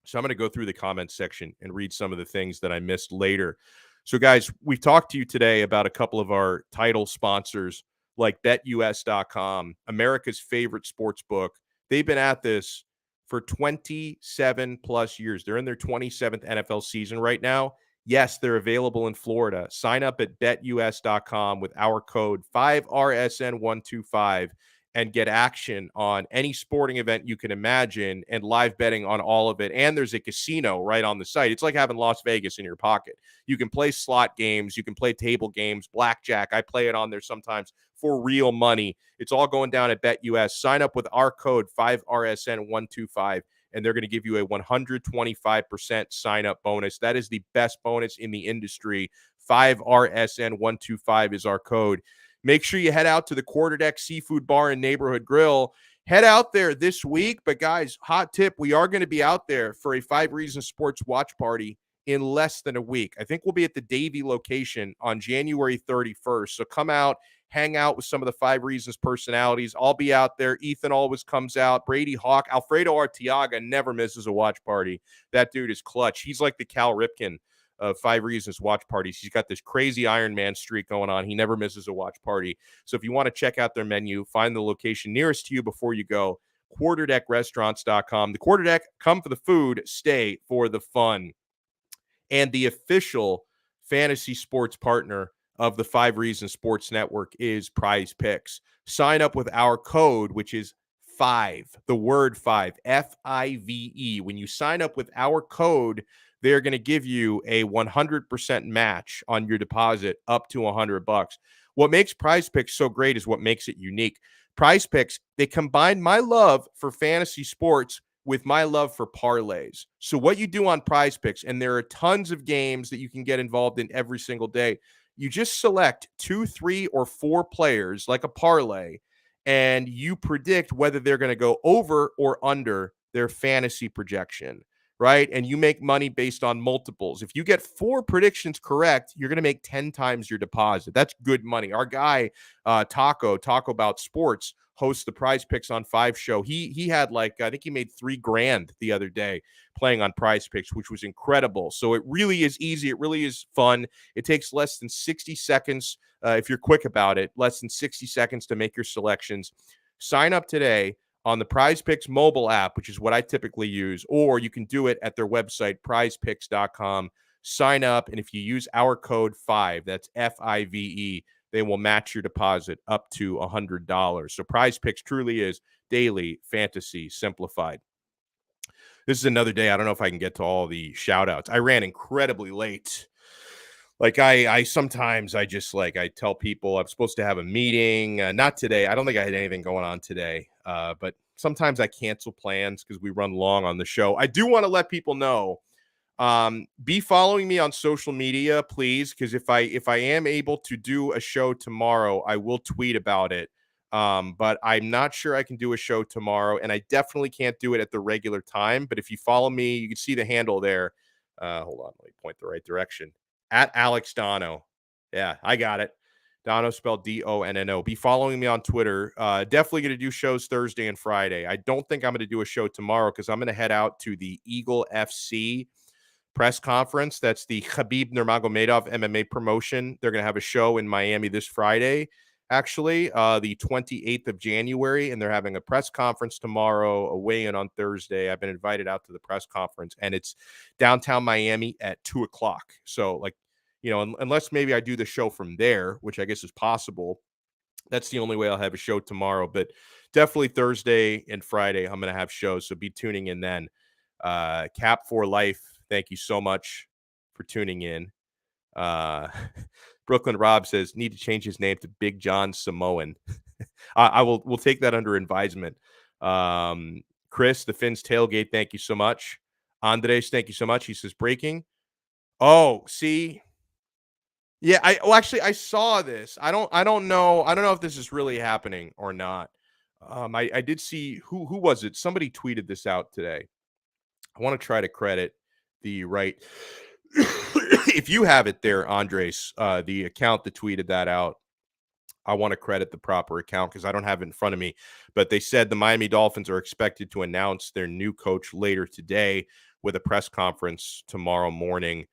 So I'm going to go through the comments section and read some of the things that I missed later. So, guys, we've talked to you today about a couple of our title sponsors like BetUS.com, America's favorite sports book. They've been at this for 27 plus years. They're in their 27th NFL season right now. Yes, they're available in Florida. Sign up at BetUS.com with our code 5RSN125 and get action on any sporting event you can imagine and live betting on all of it. And there's a casino right on the site. It's like having Las Vegas in your pocket. You can play slot games. You can play table games, blackjack. I play it on there sometimes. for real money. It's all going down at BetUS. Sign up with our code 5RSN125, and they're going to give you a 125% sign-up bonus. That is the best bonus in the industry. 5RSN125 is our code. Make sure you head out to the Quarterdeck Seafood Bar and Neighborhood Grill. Head out there this week. But, guys, hot tip, we are going to be out there for a 5 Reasons Sports watch party in less than a week. I think we'll be at the Davie location on January 31st. So come out, hang out with some of the 5 Reasons personalities. I'll be out there. Ethan always comes out. Brady Hawk. Alfredo Arteaga never misses a watch party. That dude is clutch. He's like the Cal Ripken of 5 Reasons watch parties. He's got this crazy Iron Man streak going on. He never misses a watch party. So if you want to check out their menu, find the location nearest to you before you go. QuarterdeckRestaurants.com. The Quarterdeck, come for the food, stay for the fun. And the official fantasy sports partner of the 5 Reasons Sports Network is Prize Picks. Sign up with our code, which is 5, the word 5, F-I-V-E. When you sign up with our code, they're going to give you a 100% match on your deposit up to $100. What makes Prize Picks so great is what makes it unique. Prize Picks, they combine my love for fantasy sports with my love for parlays. So what you do on Prize Picks, and there are tons of games that you can get involved in every single day, you just select 2, 3, or 4 players like a parlay, and you predict whether they're going to go over or under their fantasy projection, right? And you make money based on multiples. If you get 4 predictions correct, you're going to make 10 times your deposit. That's good money. Our guy, Taco About Sports, hosts the Prize Picks on 5 show. He had I think he made $3,000 the other day playing on Prize Picks, which was incredible. So it really is easy. It really is fun. It takes less than 60 seconds if you're quick about it, less than 60 seconds to make your selections. Sign up today on the Prize Picks mobile app, which is what I typically use, or you can do it at their website, prizepicks.com. Sign up, and if you use our code 5, that's F-I-V-E, they will match your deposit up to $100. So Prize Picks truly is daily fantasy simplified. This is another day. I don't know if I can get to all the shout outs. I ran incredibly late. I sometimes I tell people I'm supposed to have a meeting. Not today. I don't think I had anything going on today. But sometimes I cancel plans because we run long on the show. I do want to let people know, be following me on social media, please, because if I am able to do a show tomorrow, I will tweet about it. But I'm not sure I can do a show tomorrow, and I definitely can't do it at the regular time. But if you follow me, you can see the handle there. Hold on, let me point the right direction. At Alex Donno. Yeah, I got it. Donno spelled D-O-N-N-O. Be following me on Twitter. Definitely going to do shows Thursday and Friday. I don't think I'm going to do a show tomorrow because I'm going to head out to the Eagle FC press conference. That's the Khabib Nurmagomedov MMA promotion. They're going to have a show in Miami this Friday, actually, the 28th of January, and they're having a press conference tomorrow, a weigh-in on Thursday. I've been invited out to the press conference, and it's downtown Miami at 2 o'clock. So, unless maybe I do the show from there, which I guess is possible, that's the only way I'll have a show tomorrow. But definitely Thursday and Friday, I'm going to have shows, so be tuning in then. Cap for Life, thank you so much for tuning in. Brooklyn Rob says, need to change his name to Big John Samoan. We'll take that under advisement. Chris, the Finns Tailgate, thank you so much. Andres, thank you so much. He says, breaking. Oh, see. Yeah, I saw this. I don't know if this is really happening or not. I did see who was it? Somebody tweeted this out today. I want to try to credit the right. If you have it there, Andres, the account that tweeted that out, I want to credit the proper account because I don't have it in front of me. But they said the Miami Dolphins are expected to announce their new coach later today with a press conference tomorrow morning.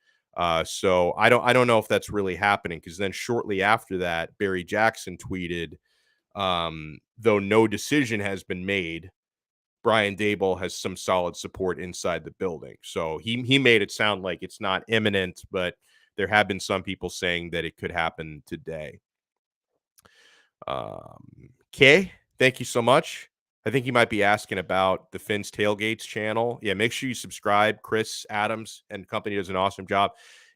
So I don't know if that's really happening because then shortly after that, Barry Jackson tweeted, though no decision has been made, Brian Daboll has some solid support inside the building. So he made it sound like it's not imminent, but there have been some people saying that it could happen today. Kay, thank you so much. I think you might be asking about the Finns Tailgates channel. Yeah, make sure you subscribe. Chris Adams and company does an awesome job.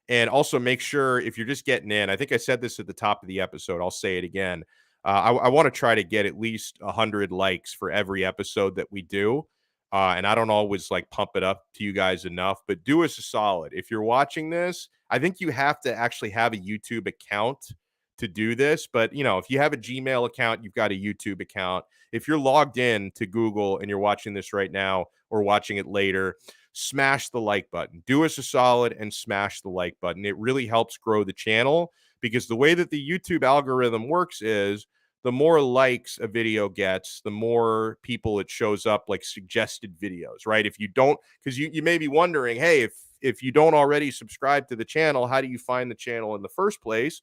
And also make sure if you're just getting in, I think I said this at the top of the episode, I'll say it again. I want to try to get at least 100 likes for every episode that we do. And I don't always like pump it up to you guys enough, but do us a solid. If you're watching this, I think you have to actually have a YouTube account to do this. But, if you have a Gmail account, you've got a YouTube account. If you're logged in to Google and you're watching this right now or watching it later, smash the like button. Do us a solid and smash the like button. It really helps grow the channel, because the way that the YouTube algorithm works is the more likes a video gets, the more people it shows up like suggested videos, right? If you don't, because you may be wondering, hey, if you don't already subscribe to the channel, how do you find the channel in the first place?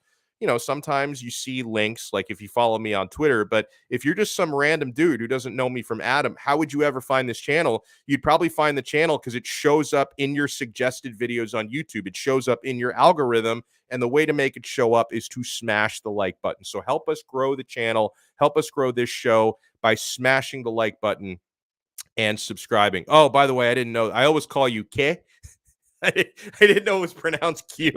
Sometimes you see links, like if you follow me on Twitter, but if you're just some random dude who doesn't know me from Adam, how would you ever find this channel? You'd probably find the channel because it shows up in your suggested videos on YouTube. It shows up in your algorithm, and the way to make it show up is to smash the like button. So help us grow the channel, help us grow this show by smashing the like button and subscribing. Oh, by the way, I didn't know. I always call you K. I didn't know it was pronounced Q.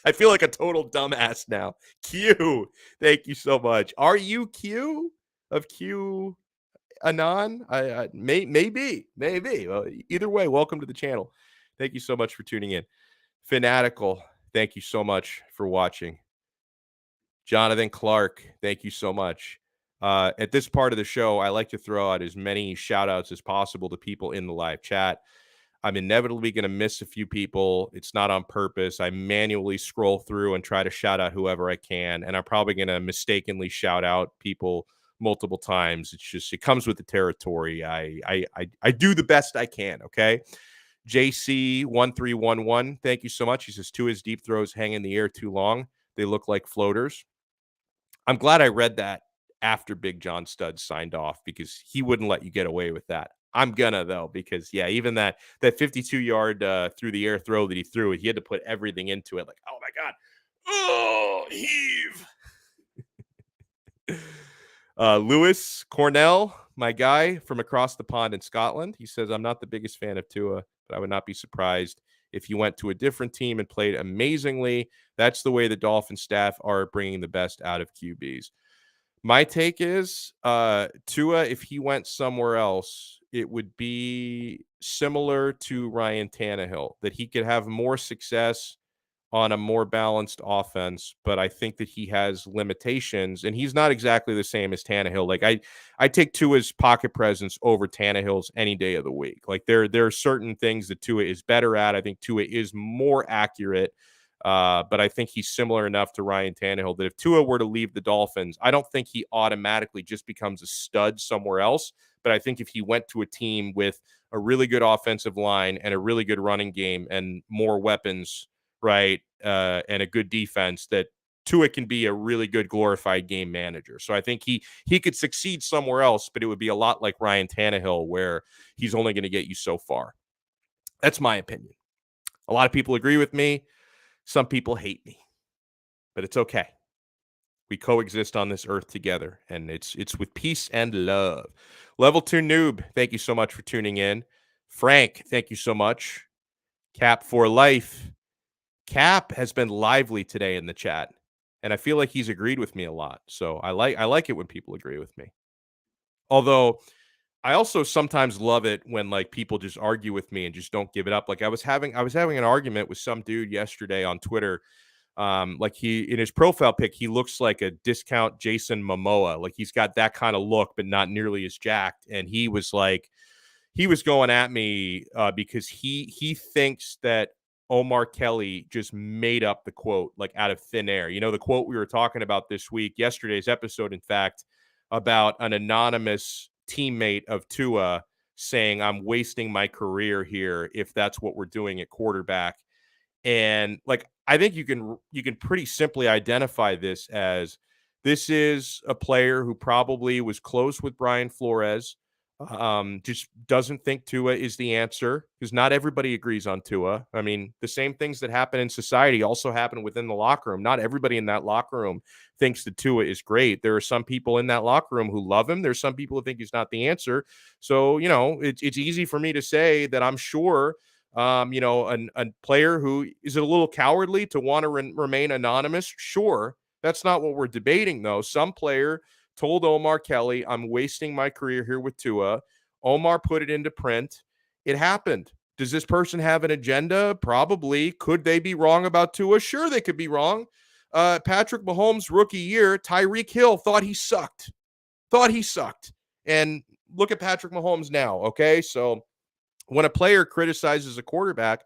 I feel like a total dumbass now. Q. Thank you so much. Are you Q of Q Anon? Maybe. Well, either way, welcome to the channel. Thank you so much for tuning in. Fanatical, thank you so much for watching. Jonathan Clark, thank you so much. At this part of the show, I like to throw out as many shout outs as possible to people in the live chat. I'm inevitably going to miss a few people. It's not on purpose. I manually scroll through and try to shout out whoever I can. And I'm probably going to mistakenly shout out people multiple times. It's just, it comes with the territory. I do the best I can. Okay. JC1311, thank you so much. He says, his deep throws hang in the air too long. They look like floaters. I'm glad I read that after Big John Studs signed off, because he wouldn't let you get away with that. I'm gonna, though, because even that 52-yard through the air throw that he threw, he had to put everything into it. Like, oh my God. Oh, heave. Lewis Cornell, my guy from across the pond in Scotland. He says, I'm not the biggest fan of Tua, but I would not be surprised if he went to a different team and played amazingly. That's the way the Dolphin staff are bringing the best out of QBs. My take is Tua, if he went somewhere else, it would be similar to Ryan Tannehill, that he could have more success on a more balanced offense, but I think that he has limitations, and he's not exactly the same as Tannehill. Like I take Tua's pocket presence over Tannehill's any day of the week. Like there are certain things that Tua is better at. I think Tua is more accurate, but I think he's similar enough to Ryan Tannehill that if Tua were to leave the Dolphins, I don't think he automatically just becomes a stud somewhere else. But I think if he went to a team with a really good offensive line and a really good running game and more weapons, right, and a good defense, that Tua can be a really good glorified game manager. So I think he could succeed somewhere else, but it would be a lot like Ryan Tannehill, where he's only going to get you so far. That's my opinion. A lot of people agree with me. Some people hate me, but it's okay. We coexist on this earth together, and it's with peace and love. Level 2 noob, thank you so much for tuning in. Frank, thank you so much. Cap for life. Cap has been lively today in the chat, and I feel like he's agreed with me a lot. So I like it when people agree with me. Although I also sometimes love it when like people just argue with me and just don't give it up. Like I was having an argument with some dude yesterday on Twitter. Like he, in his profile pic, he looks like a discount Jason Momoa. Like he's got that kind of look, but not nearly as jacked. And he was going at me because he thinks that Omar Kelly just made up the quote like out of thin air. You know, the quote we were talking about this week, yesterday's episode, in fact, about an anonymous teammate of Tua saying, I'm wasting my career here if that's what we're doing at quarterback. And like, I think you can pretty simply identify this as this is a player who probably was close with Brian Flores, just doesn't think Tua is the answer, because not everybody agrees on Tua. I mean, the same things that happen in society also happen within the locker room. Not everybody in that locker room thinks that Tua is great. There are some people in that locker room who love him. There's some people who think he's not the answer. So, you know, it's easy for me to say that I'm sure you know, a player who is a little cowardly to want to remain anonymous. Sure. That's not what we're debating, though. Some player told Omar Kelly, I'm wasting my career here with Tua. Omar put it into print. It happened. Does this person have an agenda? Probably. Could they be wrong about Tua? Sure, they could be wrong. Patrick Mahomes' rookie year, Tyreek Hill thought he sucked. And look at Patrick Mahomes now, okay? So when a player criticizes a quarterback,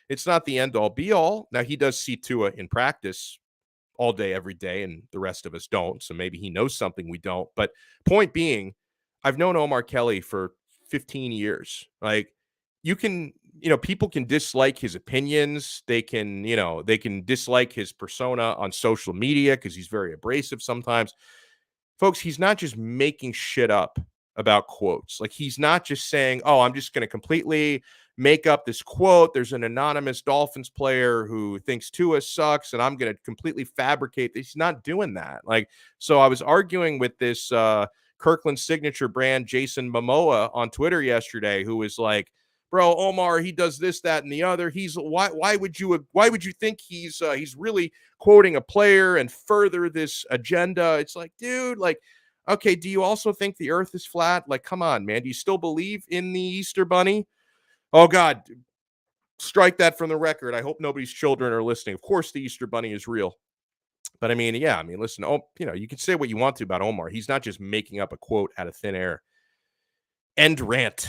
it's not the end-all, be-all. Now, he does see Tua in practice all day, every day, and the rest of us don't. So maybe he knows something we don't. But point being, I've known Omar Kelly for 15 years. Like, you can, people can dislike his opinions. They can dislike his persona on social media because he's very abrasive sometimes. Folks, he's not just making shit up about quotes. Like, he's not just saying, oh, I'm just going to completely make up this quote. There's an anonymous Dolphins player who thinks Tua sucks, and I'm going to completely fabricate this. He's not doing that. Like, so I was arguing with this Kirkland signature brand, Jason Momoa, on Twitter yesterday, who was like, bro, Omar, he does this, that, and the other. Why would you think he's really quoting a player and further this agenda? It's like, dude, like, okay, do you also think the earth is flat? Like, come on, man. Do you still believe in the Easter Bunny? Oh, God, strike that from the record. I hope nobody's children are listening. Of course, the Easter Bunny is real. But I mean, yeah, listen, you can say what you want to about Omar. He's not just making up a quote out of thin air. End rant.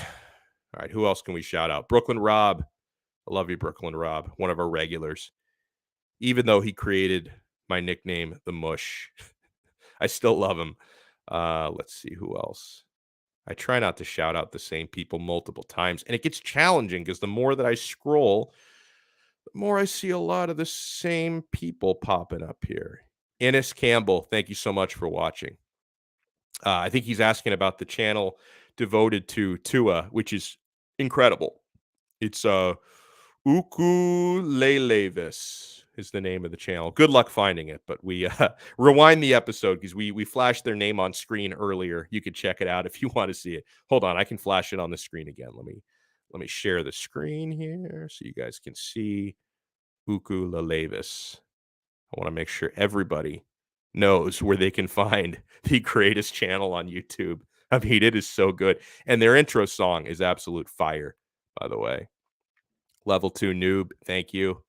All right, who else can we shout out? Brooklyn Rob. I love you, Brooklyn Rob, one of our regulars. Even though he created my nickname, The Mush, I still love him. Let's see who else. I try not to shout out the same people multiple times, and it gets challenging because the more that I scroll, the more I see a lot of the same people popping up here. Ennis Campbell, thank you so much for watching. I think he's asking about the channel devoted to Tua, which is incredible. It's Ukulelevis is the name of the channel. Good luck finding it, but we rewind the episode because we flashed their name on screen earlier. You could check it out if you want to see it. Hold on, I can flash it on the screen again. Let me share the screen here so you guys can see Ukulelevis. I want to make sure everybody knows where they can find the greatest channel on YouTube. I mean, it is so good. And their intro song is absolute fire, by the way. Level 2 noob, thank you.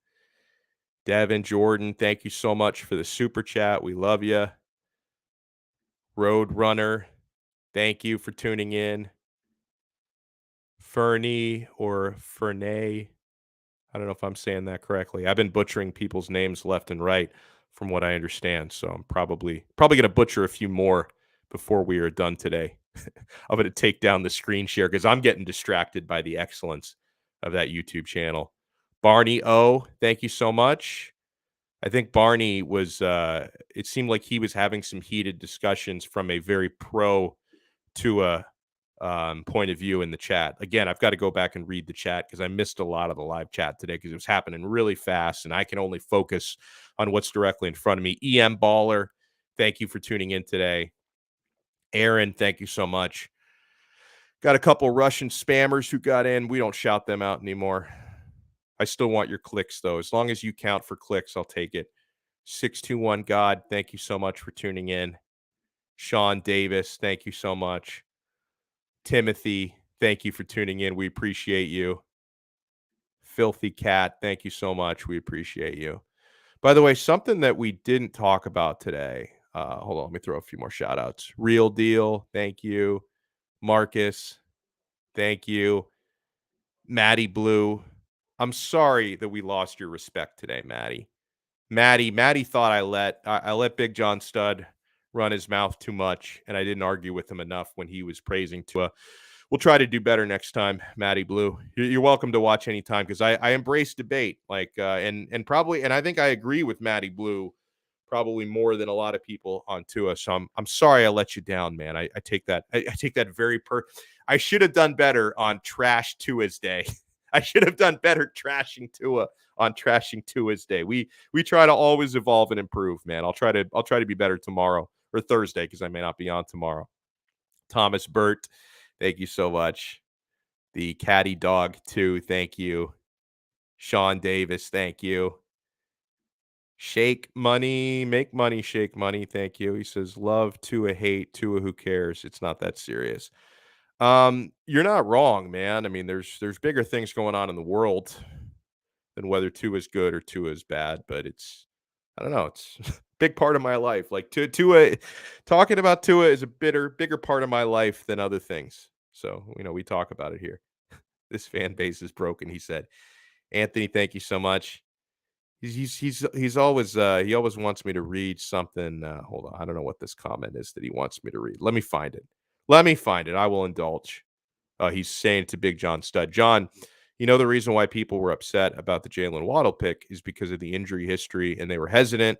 Devin Jordan, thank you so much for the super chat. We love you. Road Runner, thank you for tuning in. Fernie or Fernay, I don't know if I'm saying that correctly. I've been butchering people's names left and right from what I understand, so I'm probably going to butcher a few more before we are done today. I'm going to take down the screen share because I'm getting distracted by the excellence of that YouTube channel. Barney O, thank you so much. I think Barney was, it seemed like he was having some heated discussions from a very pro Tua point of view in the chat. Again, I've got to go back and read the chat because I missed a lot of the live chat today because it was happening really fast and I can only focus on what's directly in front of me. EM Baller, thank you for tuning in today. Aaron, thank you so much. Got a couple Russian spammers who got in. We don't shout them out anymore. I still want your clicks, though. As long as you count for clicks, I'll take it. 621 God, thank you so much for tuning in. Sean Davis, thank you so much. Timothy, thank you for tuning in. We appreciate you. Filthy Cat, thank you so much. We appreciate you. By the way, something that we didn't talk about today. Hold on, let me throw a few more shout outs. Real Deal, thank you. Marcus, thank you. Maddie Blue, I'm sorry that we lost your respect today, Maddie. Maddie thought I let Big John Stud run his mouth too much, and I didn't argue with him enough when he was praising Tua. We'll try to do better next time, Maddie Blue. You're welcome to watch anytime because I embrace debate, and I think I agree with Maddie Blue probably more than a lot of people on Tua. So I'm sorry I let you down, man. I take that. I take that very I should have done better on Trash Tua's Day. I should have done better trashing Tua on Trashing Tua's Day. We try to always evolve and improve, man. I'll try to be better tomorrow or Thursday because I may not be on tomorrow. Thomas Burt, thank you so much. The Caddy Dog 2, thank you. Sean Davis, thank you. Shake money, make money, shake money. Thank you. He says, love Tua, hate Tua, who cares? It's not that serious. You're not wrong, man. I mean, there's bigger things going on in the world than whether Tua is good or Tua is bad, but I don't know, it's a big part of my life. Like Tua, talking about Tua is a bigger part of my life than other things. So, we talk about it here. This fan base is broken, he said. Anthony, thank you so much. He's always he always wants me to read something. Hold on, I don't know what this comment is that he wants me to read. Let me find it. I will indulge. He's saying to Big John Stud, John, the reason why people were upset about the Jalen Waddle pick is because of the injury history, and they were hesitant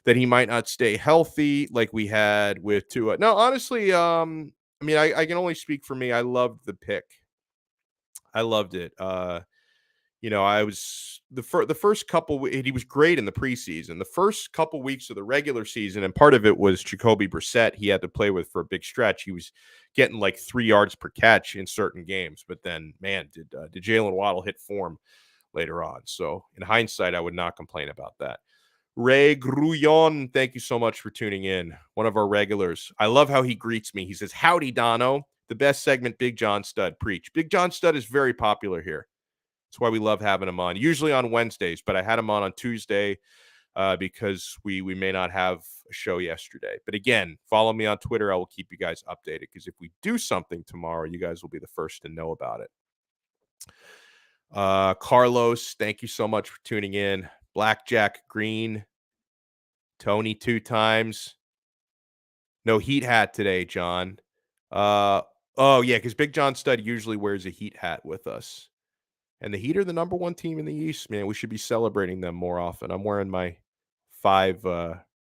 that he might not stay healthy like we had with Tua. No, honestly, I mean, I can only speak for me. I loved the pick. I loved it. I was the first couple. He was great in the preseason. The first couple weeks of the regular season, and part of it was Jacoby Brissett. He had to play with for a big stretch. He was getting like 3 yards per catch in certain games. But then, man, did Jalen Waddle hit form later on? So in hindsight, I would not complain about that. Ray Grullon, thank you so much for tuning in. One of our regulars. I love how he greets me. He says, "Howdy, Donno." The best segment, Big John Stud preach. Big John Stud is very popular here. That's why we love having him on, usually on Wednesdays, but I had him on Tuesday because we may not have a show yesterday. But again, follow me on Twitter. I will keep you guys updated because if we do something tomorrow, you guys will be the first to know about it. Carlos, thank you so much for tuning in. Blackjack Green, Tony 2 times. No heat hat today, John. Oh, yeah, because Big John Stud usually wears a heat hat with us. And the Heat are the number 1 team in the East, man. We should be celebrating them more often. I'm wearing my 5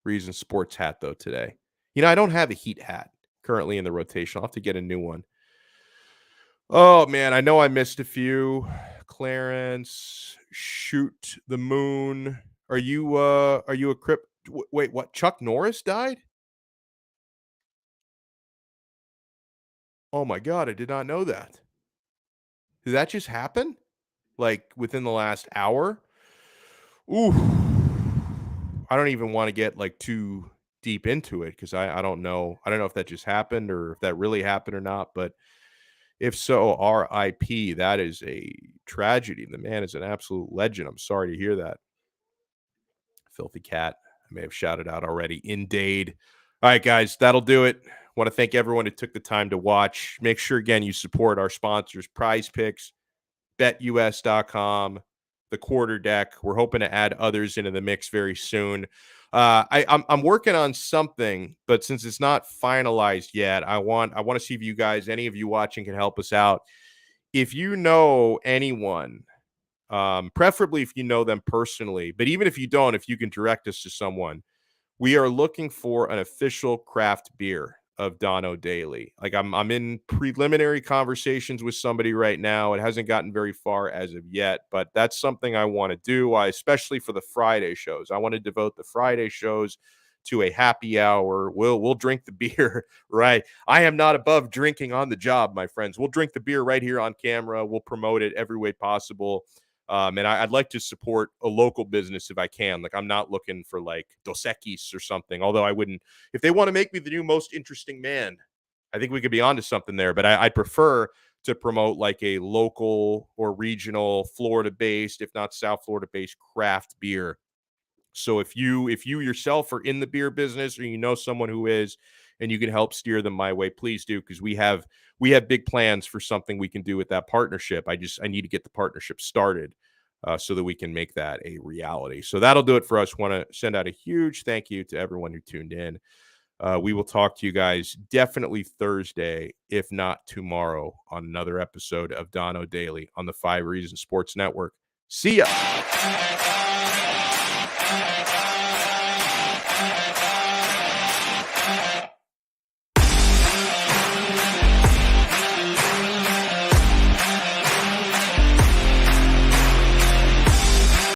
Reason Sports hat, though, today. I don't have a Heat hat currently in the rotation. I'll have to get a new one. Oh, man, I know I missed a few. Clarence, Shoot the Moon. Are you a Crip? Wait, what? Chuck Norris died? Oh, my God, I did not know that. Did that just happen? Like within the last hour? Ooh, I don't even want to get like too deep into it because I don't know. I don't know if that just happened or if that really happened or not. But if so, R.I.P. That is a tragedy. The man is an absolute legend. I'm sorry to hear that. Filthy Cat. I may have shouted out already. Indeed. All right, guys, that'll do it. Want to thank everyone who took the time to watch. Make sure, again, you support our sponsors, Prize Picks, BetUS.com, the Quarter Deck. We're hoping to add others into the mix very soon. I'm working on something, but since it's not finalized yet, I want to see if you guys, any of you watching, can help us out. If you know anyone, preferably if you know them personally, but even if you don't, if you can direct us to someone, we are looking for an official craft beer of Donno Daily. Like I'm in preliminary conversations with somebody right now. It hasn't gotten very far as of yet, but that's something I want to do. Especially for the Friday shows. I want to devote the Friday shows to a happy hour. We'll drink the beer, right? I am not above drinking on the job, my friends. We'll drink the beer right here on camera. We'll promote it every way possible. And I'd like to support a local business if I can. Like, I'm not looking for like Dos Equis or something, although I wouldn't, if they want to make me the new most interesting man, I think we could be onto something there, but I'd prefer to promote like a local or regional Florida-based, if not South Florida-based craft beer. So if you yourself are in the beer business or you know someone who is, and you can help steer them my way, please do, because we have big plans for something we can do with that partnership. I need to get the partnership started so that we can make that a reality. So that'll do it for us. Want to send out a huge thank you to everyone who tuned in. We will talk to you guys definitely Thursday, if not tomorrow, on another episode of Donno Daily on the 5 Reasons Sports Network. See ya.